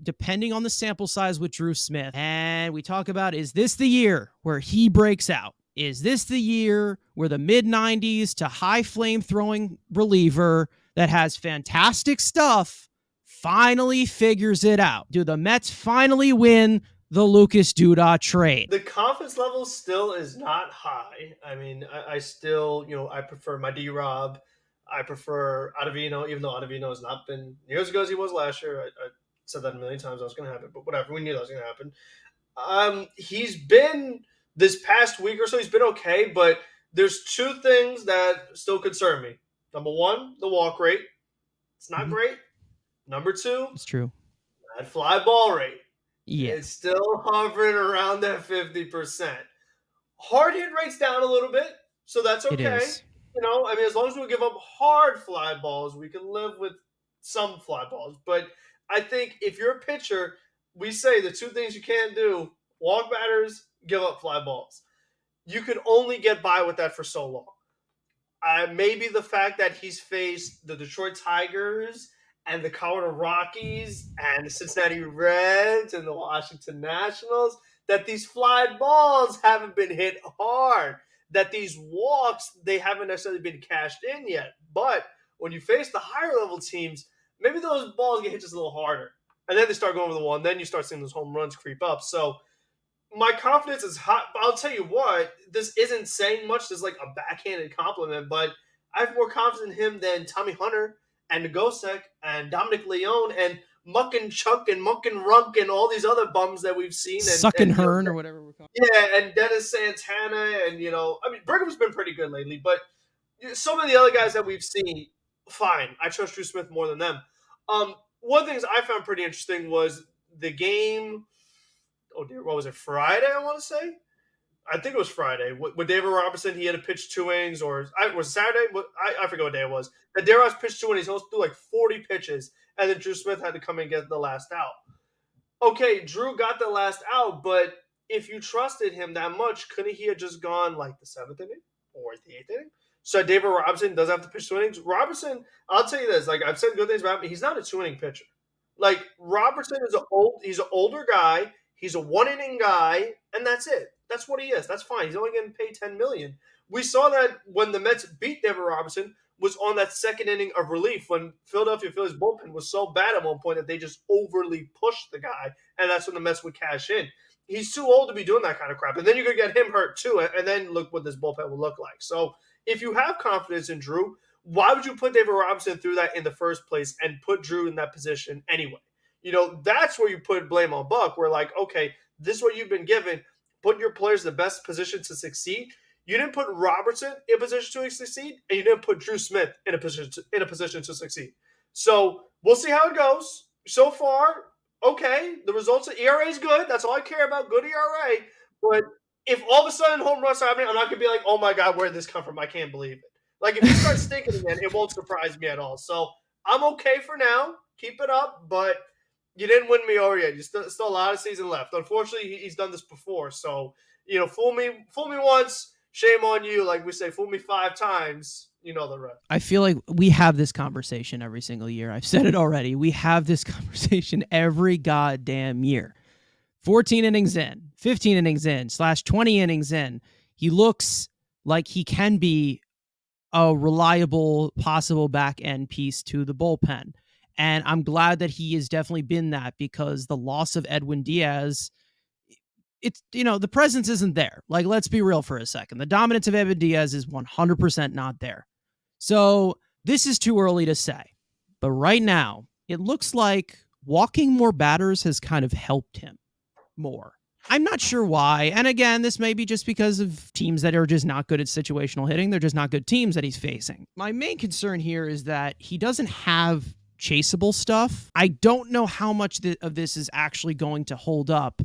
depending on the sample size with Drew Smith, and we talk about, is this the year where he breaks out? Is this the year where the mid-90s to high flame-throwing reliever that has fantastic stuff finally figures it out? Do the Mets finally win the Lucas Duda trade?
The confidence level still is not high. I mean, I still, I prefer my D-Rob. I prefer Ottavino, even though Ottavino has not been near as good as he was last year. I said that a million times. That was going to happen, but whatever. We knew that was going to happen. He's been, this past week or so, he's been okay, but there's two things that still concern me. Number one, the walk rate. It's not great. Number two,
it's true.
That fly ball rate.
Yeah.
It's still hovering around that 50%. Hard hit rate's down a little bit, so that's okay. I mean, as long as we give up hard fly balls, we can live with some fly balls. But I think if you're a pitcher, we say the two things you can't do: walk batters, give up fly balls. You can only get by with that for so long. Maybe the fact that he's faced the Detroit Tigers and the Colorado Rockies and the Cincinnati Reds and the Washington Nationals, that these fly balls haven't been hit hard, that these walks, they haven't necessarily been cashed in yet. But when you face the higher level teams, maybe those balls get hit just a little harder. And then they start going over the wall, and then you start seeing those home runs creep up. So my confidence is high. I'll tell you what, this isn't saying much. This is like a backhanded compliment, but I have more confidence in him than Tommy Hunter and Nagosek and Dominic Leone and Muck and Chuck and Muck and Runk and all these other bums that we've seen.
Suck and Hearn or whatever we're calling it.
Yeah, and Dennis Santana and, I mean, Brigham's been pretty good lately, but some of the other guys that we've seen, fine. I trust Drew Smith more than them. One of the things I found pretty interesting was the game. Oh dear, what was it? Friday, I want to say. I think it was Friday. With David Robertson, he had to pitch 2 innings, or was it Saturday? I forget what day it was. That David Robertson pitched 2 innings. He also threw like 40 pitches, and then Drew Smith had to come and get the last out. Okay, Drew got the last out, but if you trusted him that much, couldn't he have just gone like the 7th inning or the 8th inning? So David Robertson does have to pitch 2 innings. Robertson, I'll tell you this, like I've said good things about him, he's not a 2-inning pitcher. Like Robertson is he's an older guy. He's a 1-inning guy, and that's it. That's what he is. That's fine. He's only getting paid $10 million. We saw that when the Mets beat David Robertson was on that 2nd inning of relief when Philadelphia Phillies bullpen was so bad at one point that they just overly pushed the guy, and that's when the Mets would cash in. He's too old to be doing that kind of crap, and then you're going to get him hurt too, and then look what this bullpen will look like. So if you have confidence in Drew, why would you put David Robinson through that in the first place and put Drew in that position anyway? That's where you put blame on Buck. We're like, okay, this is what you've been given. Put your players in the best position to succeed. You didn't put Robertson in a position to succeed, and you didn't put Drew Smith in a position to succeed. So we'll see how it goes. So far, okay, the results of ERA is good. That's all I care about, good ERA. But if all of a sudden home runs are happening, I'm not going to be like, oh my God, where did this come from? I can't believe it. Like if he starts stinking again, it won't surprise me at all. So I'm okay for now. Keep it up, but You didn't win me over yet. You still a lot of season left. Unfortunately, he's done this before. So fool me once, shame on you. Like we say, fool me 5 times, you know the rest.
I feel like we have this conversation every single year. I've said it already. We have this conversation every goddamn year. 14 innings in, 15 innings in, / 20 innings in. He looks like he can be a reliable possible back end piece to the bullpen. And I'm glad that he has definitely been that, because the loss of Edwin Diaz, it's, the presence isn't there. Like, let's be real for a second. The dominance of Edwin Diaz is 100% not there. So this is too early to say. But right now, it looks like walking more batters has kind of helped him more. I'm not sure why. And again, this may be just because of teams that are just not good at situational hitting. They're just not good teams that he's facing. My main concern here is that he doesn't have chaseable stuff. I don't know how much of this is actually going to hold up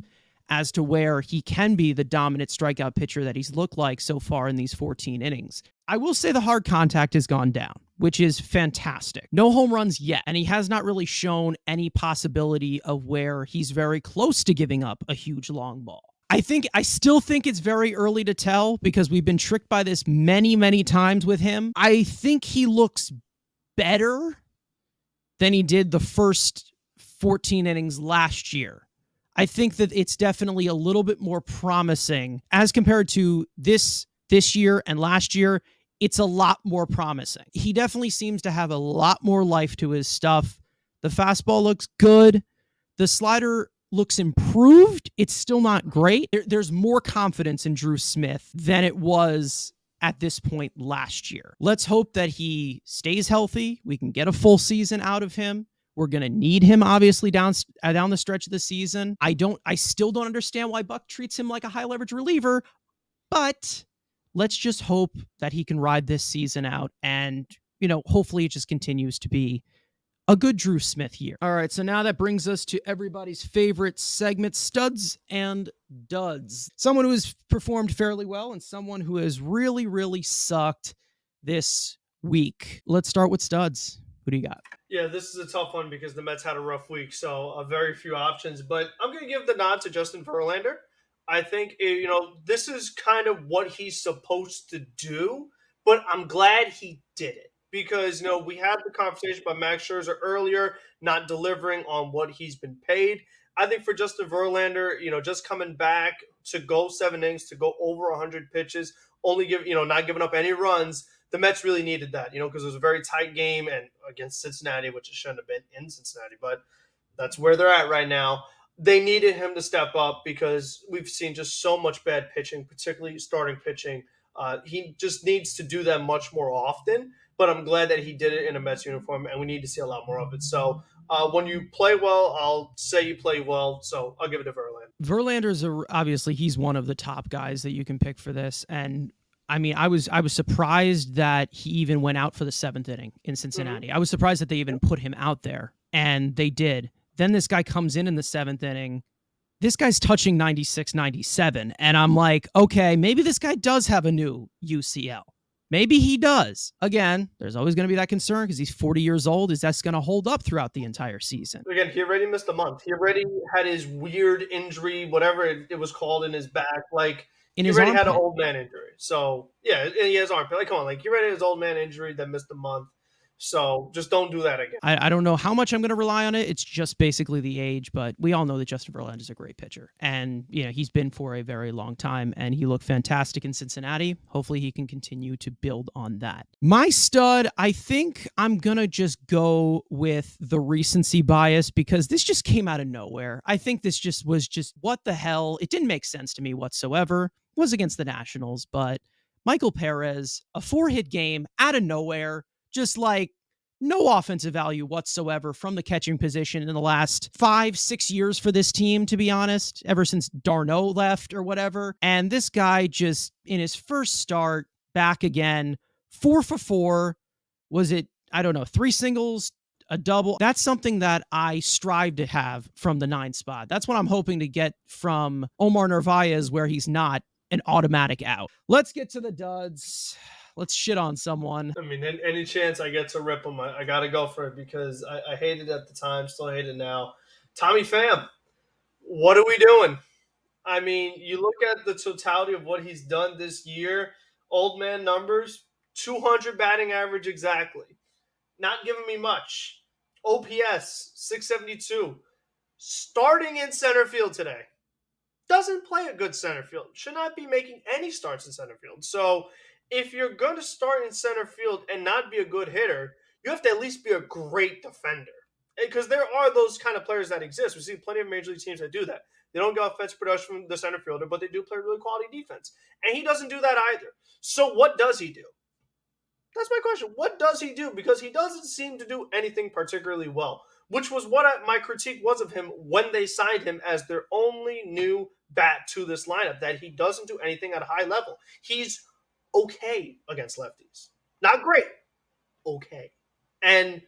as to where he can be the dominant strikeout pitcher that he's looked like so far in these 14 innings. I will say the hard contact has gone down, which is fantastic. No home runs yet, and he has not really shown any possibility of where he's very close to giving up a huge long ball. I still think it's very early to tell, because we've been tricked by this many, many times with him. I think he looks better than he did the first 14 innings last year. I think that it's definitely a little bit more promising as compared to this year and last year. It's a lot more promising. He definitely seems to have a lot more life to his stuff. The fastball looks good. The slider looks improved. It's still not great. There's more confidence in Drew Smith than it was at this point last year. Let's hope that he stays healthy. We can get a full season out of him. We're going to need him, obviously, down the stretch of the season. I still don't understand why Buck treats him like a high leverage reliever, but let's just hope that he can ride this season out, and, hopefully it just continues to be a good Drew Smith year. All right, so now that brings us to everybody's favorite segment, Studs and Duds. Someone who has performed fairly well and someone who has really, really sucked this week. Let's start with Studs. Who do you got?
Yeah, this is a tough one because the Mets had a rough week, so very few options. But I'm going to give the nod to Justin Verlander. I think, this is kind of what he's supposed to do, but I'm glad he did it because, we had the conversation about Max Scherzer earlier, not delivering on what he's been paid. I think for Justin Verlander, just coming back to go 7 innings, to go over 100 pitches, not giving up any runs, the Mets really needed that, because it was a very tight game and against Cincinnati, which it shouldn't have been in Cincinnati, but that's where they're at right now. They needed him to step up because we've seen just so much bad pitching, particularly starting pitching. He just needs to do that much more often, but I'm glad that he did it in a Mets uniform, and we need to see a lot more of it. So when you play well, I'll say you play well, so I'll give it to Verlander.
Verlander's obviously he's one of the top guys that you can pick for this, and I mean, I was surprised that he even went out for the 7th inning in Cincinnati. Mm-hmm. I was surprised that they even put him out there, and they did. Then this guy comes in the 7th inning. This guy's touching 96, 97, and I'm like, okay, maybe this guy does have a new UCL. Maybe he does. Again, there's always going to be that concern because he's 40 years old. Is that going to hold up throughout the entire season?
Again, he already missed a month. He already had his weird injury, whatever it was called, in his back. Like, he already had an old man injury. So, yeah, he has armpit. Like, come on. Like, he already had his old man injury that missed a month. So just don't do that again.
I don't know how much I'm going to rely on it. It's just basically the age, but we all know that Justin Verlander is a great pitcher. And, he's been for a very long time, and he looked fantastic in Cincinnati. Hopefully he can continue to build on that. My stud, I think I'm going to just go with the recency bias because this just came out of nowhere. I think this just was what the hell? It didn't make sense to me whatsoever. It was against the Nationals, but Michael Perez, a 4-hit game out of nowhere. Just like no offensive value whatsoever from the catching position in the last 5-6 years for this team, to be honest, ever since d'Arnaud left or whatever. And this guy just, in his first start, back again, 4 for 4. Was it, 3 singles, a double? That's something that I strive to have from the 9 spot. That's what I'm hoping to get from Omar Narvaez, where he's not an automatic out. Let's get to the duds. Let's shit on someone.
I mean, any chance I get to rip him, I got to go for it because I hated it at the time, still hate it now. Tommy Pham, what are we doing? I mean, you look at the totality of what he's done this year, old man numbers, 200 batting average exactly. Not giving me much. OPS, 672. Starting in center field today. Doesn't play a good center field. Should not be making any starts in center field. So if you're going to start in center field and not be a good hitter, you have to at least be a great defender. Because there are those kind of players that exist. We see plenty of major league teams that do that. They don't get offensive production from the center fielder, but they do play really quality defense. And he doesn't do that either. So what does he do? That's my question. What does he do? Because he doesn't seem to do anything particularly well, which was what my critique was of him when they signed him as their only new bat to this lineup, that he doesn't do anything at a high level. He's okay against lefties. Not great, okay. And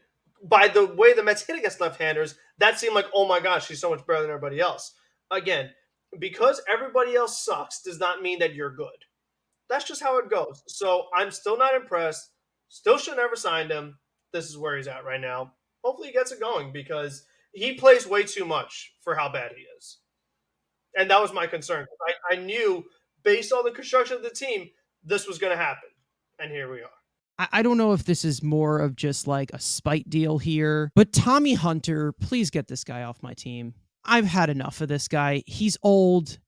by the way the Mets hit against left-handers, that seemed like, oh my gosh, he's so much better than everybody else. Again, because everybody else sucks does not mean that you're good. That's just how it goes. So I'm still not impressed. Still should never signed him. This is where he's at right now. Hopefully he gets it going because he plays way too much for how bad he is. And that was my concern. I knew based on the construction of the team, this was going to happen. And here we are.
I don't know if this is more of just like a spite deal here, but Tommy Hunter, please get this guy off my team. I've had enough of this guy. He's old.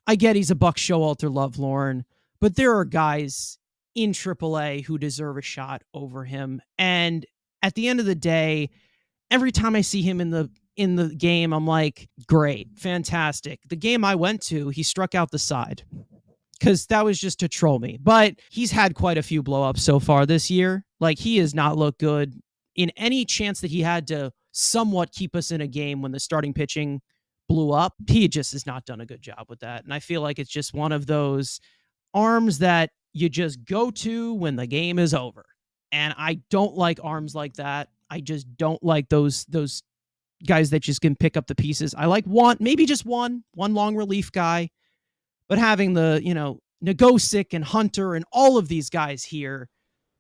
I get he's a Buck Showalter lovelorn, but there are guys in AAA who deserve a shot over him. And at the end of the day, every time I see him in the game, I'm like, great, fantastic. The game I went to, he struck out the side because that was just to troll me. But he's had quite a few blow-ups so far this year. Like, he has not looked good in any chance that he had to somewhat keep us in a game when the starting pitching blew up. He just has not done a good job with that. And I feel like it's just one of those arms that you just go to when the game is over. And I don't like arms like that. I just don't like those guys that just can pick up the pieces. I like maybe just one long relief guy, but having the, Nagosic and Hunter and all of these guys here,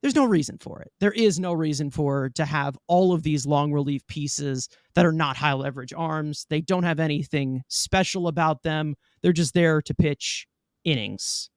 there's no reason for it. There is no reason to have all of these long relief pieces that are not high leverage arms. They don't have anything special about them. They're just there to pitch innings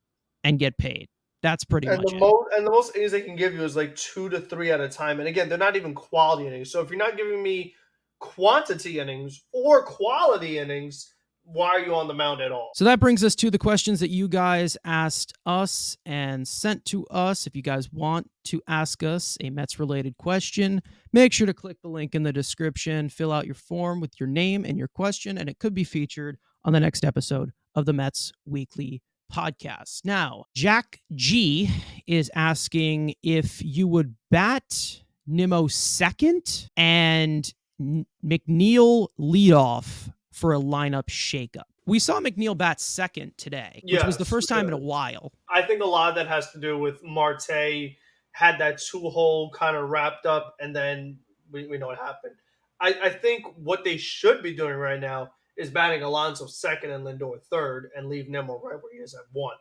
and get paid. That's pretty much it.
And the most innings they can give you is like 2 to 3 at a time. And again, they're not even quality innings. So if you're not giving me quantity innings or quality innings, why are you on the mound at all?
So that brings us to the questions that you guys asked us and sent to us. If you guys want to ask us a Mets-related question, make sure to click the link in the description, fill out your form with your name and your question, and it could be featured on the next episode of the Mets Weekly Podcast. Now, Jack G is asking if you would bat Nimmo second and McNeil leadoff for a lineup shakeup. We saw McNeil bat second today, which was the first time in a while.
I think a lot of that has to do with Marte had that 2-hole kind of wrapped up, and then we know what happened. I think what they should be doing right now is batting Alonso second and Lindor third and leave Nimmo right where he is at 1.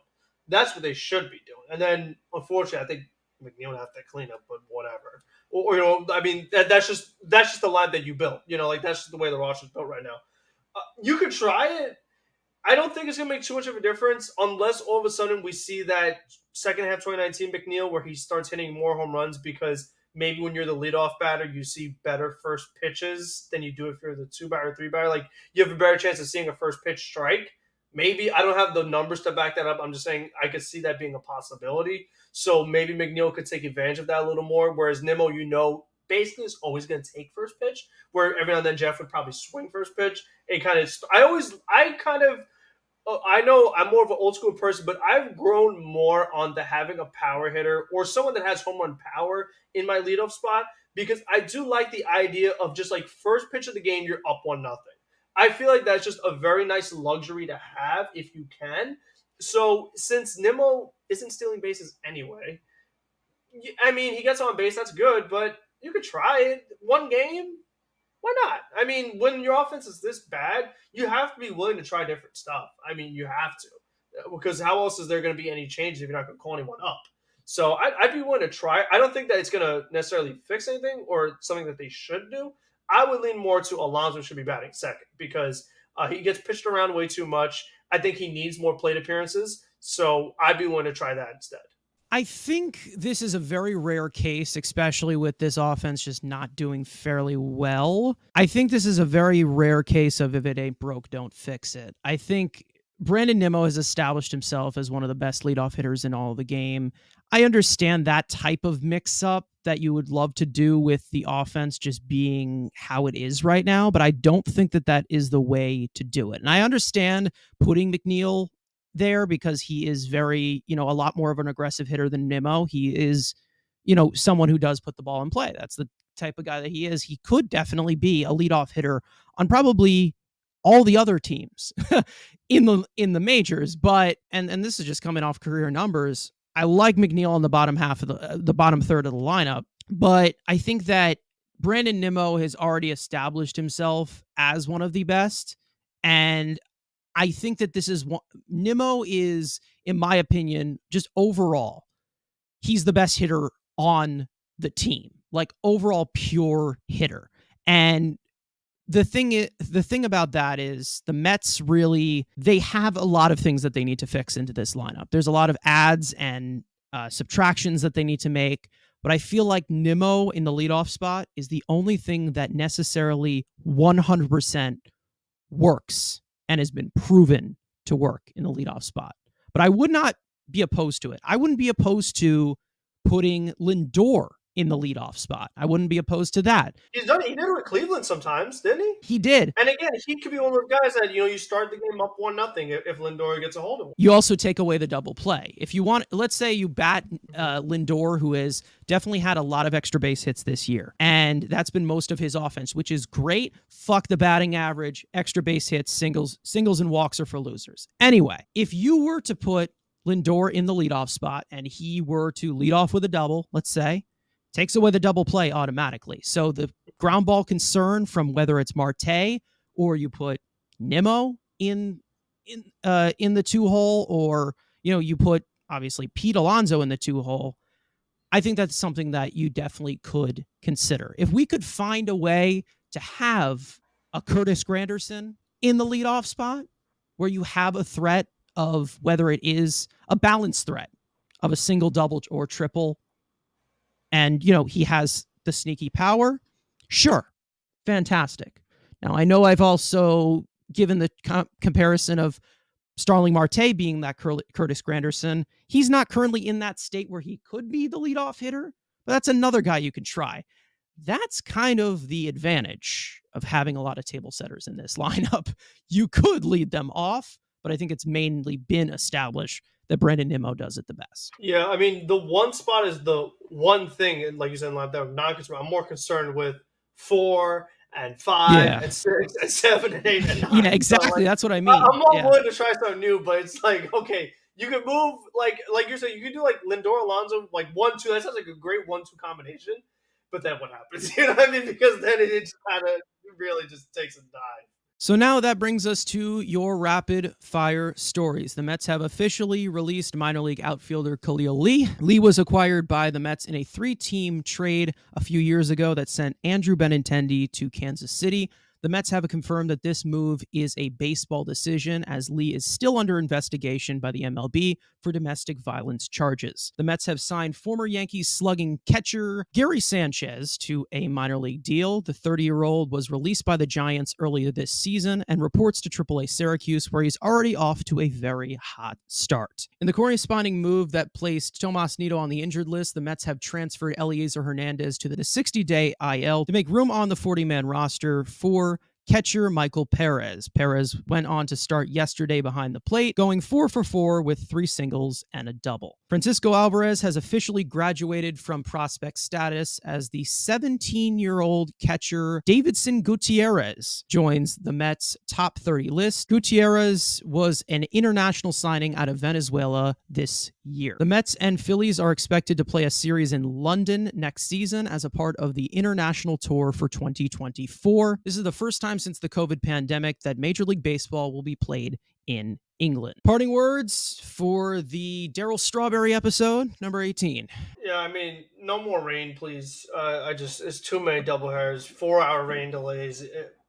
That's what they should be doing. And then, unfortunately, I think McNeil would have to clean up, but whatever. Or I mean, that's just the line that you built. That's just the way the roster's built right now. You could try it. I don't think it's going to make too much of a difference unless all of a sudden we see that second half 2019 McNeil where he starts hitting more home runs because maybe when you're the leadoff batter, you see better first pitches than you do if you're the 2-batter or 3-batter. Like, you have a better chance of seeing a first pitch strike. Maybe. I don't have the numbers to back that up. I'm just saying I could see that being a possibility. So maybe McNeil could take advantage of that a little more, whereas Nimmo, basically is always going to take first pitch, where every now and then Jeff would probably swing first pitch. I know I'm more of an old school person, but I've grown more on the having a power hitter or someone that has home run power in my leadoff spot, because I do like the idea of just like first pitch of the game, you're up 1-0. I feel like that's just a very nice luxury to have if you can. So since Nimmo isn't stealing bases anyway, I mean, he gets on base, that's good, but you could try it. 1 game, why not? I mean, when your offense is this bad, you have to be willing to try different stuff. I mean, you have to. Because how else is there going to be any changes if you're not going to call anyone up? So I'd be willing to try. I don't think that it's going to necessarily fix anything or something that they should do. I would lean more to Alonso should be batting second because he gets pitched around way too much. I think he needs more plate appearances. So I'd be willing to try that instead.
I think this is a very rare case, especially with this offense just not doing fairly well. I think this is a very rare case of if it ain't broke, don't fix it. I think Brandon Nimmo has established himself as one of the best leadoff hitters in all of the game. I understand that type of mix-up that you would love to do with the offense just being how it is right now, but I don't think that that is the way to do it. And I understand putting McNeil there because he is very, a lot more of an aggressive hitter than Nimmo. He is, someone who does put the ball in play. That's the type of guy that he is. He could definitely be a leadoff hitter on probably all the other teams in the majors, but and this is just coming off career numbers. I like McNeil in the bottom half of the bottom third of the lineup, but I think that Brandon Nimmo has already established himself as one of the best, and I think that this is Nimmo is, in my opinion, just overall, he's the best hitter on the team, like overall pure hitter. And the thing about that is the Mets really, they have a lot of things that they need to fix into this lineup. There's a lot of adds and subtractions that they need to make, but I feel like Nimmo in the leadoff spot is the only thing that necessarily 100% works and has been proven to work in the leadoff spot. But I would not be opposed to it. I wouldn't be opposed to putting Lindor in the leadoff spot. I wouldn't be opposed to that.
He's done it. He did it with Cleveland sometimes, didn't he?
He did.
And again, he could be one of those guys that, you start the game up 1-0 if Lindor gets a hold of him.
You also take away the double play. If you want, let's say you bat Lindor, who has definitely had a lot of extra base hits this year, and that's been most of his offense, which is great. Fuck the batting average, extra base hits, singles and walks are for losers. Anyway, if you were to put Lindor in the leadoff spot and he were to lead off with a double, let's say, takes away the double play automatically. So the ground ball concern from whether it's Marte or you put Nimmo in the 2-hole, or you put obviously Pete Alonso in the 2-hole, I think that's something that you definitely could consider. If we could find a way to have a Curtis Granderson in the leadoff spot where you have a threat of whether it is a balanced threat of a single, double, or triple, and, he has the sneaky power, sure, fantastic. Now, I know I've also given the comparison of Starling Marte being that Curtis Granderson. He's not currently in that state where he could be the leadoff hitter, but that's another guy you can try. That's kind of the advantage of having a lot of table setters in this lineup. You could lead them off, but I think it's mainly been established that Brandon Nimmo does it the best.
Yeah, I mean, the one spot is the one thing, and like you said, that I'm not concerned. I'm more concerned with 4 and 5 and 6 and 7 and 8 and 9.
Yeah, exactly. So, that's what I mean.
I'm not willing to try something new, but it's like, okay, you can move, like you're saying, you can do like Lindor, Alonso, like 1-2. That sounds like a great 1-2 combination. But then what happens? You know what I mean? Because then it just kind of really just takes a dive.
So now that brings us to your rapid fire stories. The Mets have officially released minor league outfielder Khalil Lee. Lee was acquired by the Mets in a 3-team trade a few years ago that sent Andrew Benintendi to Kansas City. The Mets have confirmed that this move is a baseball decision, as Lee is still under investigation by the MLB for domestic violence charges. The Mets have signed former Yankees slugging catcher Gary Sanchez to a minor league deal. The 30-year-old was released by the Giants earlier this season and reports to AAA Syracuse, where he's already off to a very hot start. In the corresponding move that placed Tomas Nido on the injured list, the Mets have transferred Eliezer Hernandez to the 60-day IL to make room on the 40-man roster for catcher Michael Perez. Perez went on to start yesterday behind the plate, going 4 for 4 with 3 singles and a double. Francisco Alvarez has officially graduated from prospect status as the 17-year-old catcher Davidson Gutierrez joins the Mets' top 30 list. Gutierrez was an international signing out of Venezuela this year. The Mets and Phillies are expected to play a series in London next season as a part of the international tour for 2024. This is the first time since the COVID pandemic that Major League Baseball will be played in England. Parting words for the Daryl Strawberry episode, number 18.
Yeah, I mean, no more rain, please. I just it's too many double headers, 4 hour rain delays,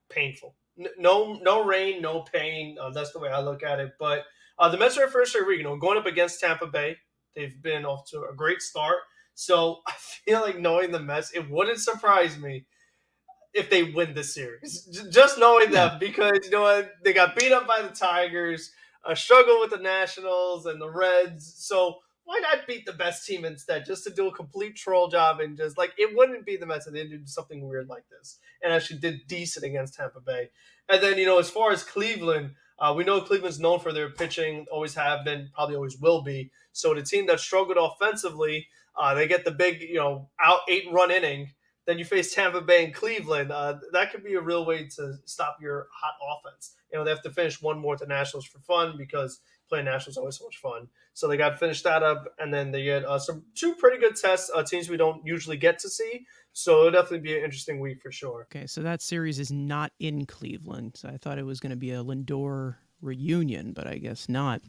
painful. No rain, no pain. That's the way I look at it. But the Mets are first straight week, going up against Tampa Bay. They've been off to a great start. So I feel like knowing the Mets, it wouldn't surprise me if they win this series. Just knowing them, because you know what, they got beat up by the Tigers, struggle with the Nationals and the Reds. So why not beat the best team instead, just to do a complete troll job and just like it wouldn't be the Mets if they did something weird like this and actually did decent against Tampa Bay. And then as far as Cleveland, we know Cleveland's known for their pitching, always have been, probably always will be. So the team that struggled offensively, they get the big out 8-run inning. Then you face Tampa Bay and Cleveland. That could be a real way to stop your hot offense. They have to finish one more at the Nationals for fun, because playing Nationals is always so much fun. So they got to finish that up, and then they get two pretty good tests, teams we don't usually get to see. So it'll definitely be an interesting week for sure.
Okay, so that series is not in Cleveland. So I thought it was going to be a Lindor reunion, but I guess not.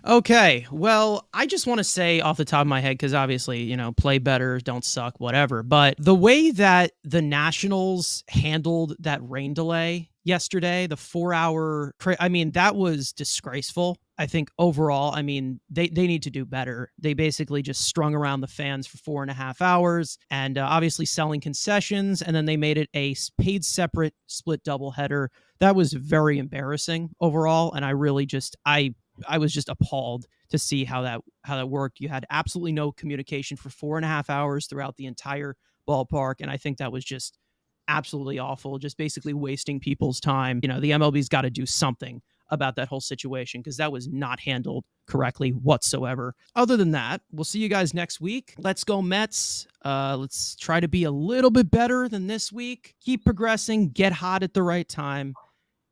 Okay, well, I just want to say off the top of my head, because obviously, play better, don't suck, whatever. But the way that the Nationals handled that rain delay yesterday, the 4-hour, that was disgraceful. I think overall, they need to do better. They basically just strung around the fans for 4.5 hours, and obviously selling concessions, and then they made it a paid separate split doubleheader. That was very embarrassing overall, and I really I was just appalled to see how that worked. You had absolutely no communication for 4.5 hours throughout the entire ballpark, and I think that was just absolutely awful, just basically wasting people's time. The MLB's got to do something about that whole situation, because that was not handled correctly whatsoever. Other than that, we'll see you guys next week. Let's go Mets. Let's try to be a little bit better than this week. Keep progressing, get hot at the right time,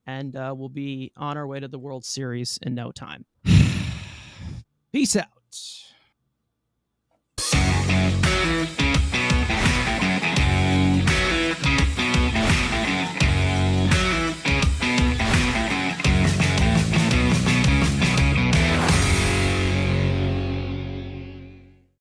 and we'll be on our way to the World Series in no time. Peace out.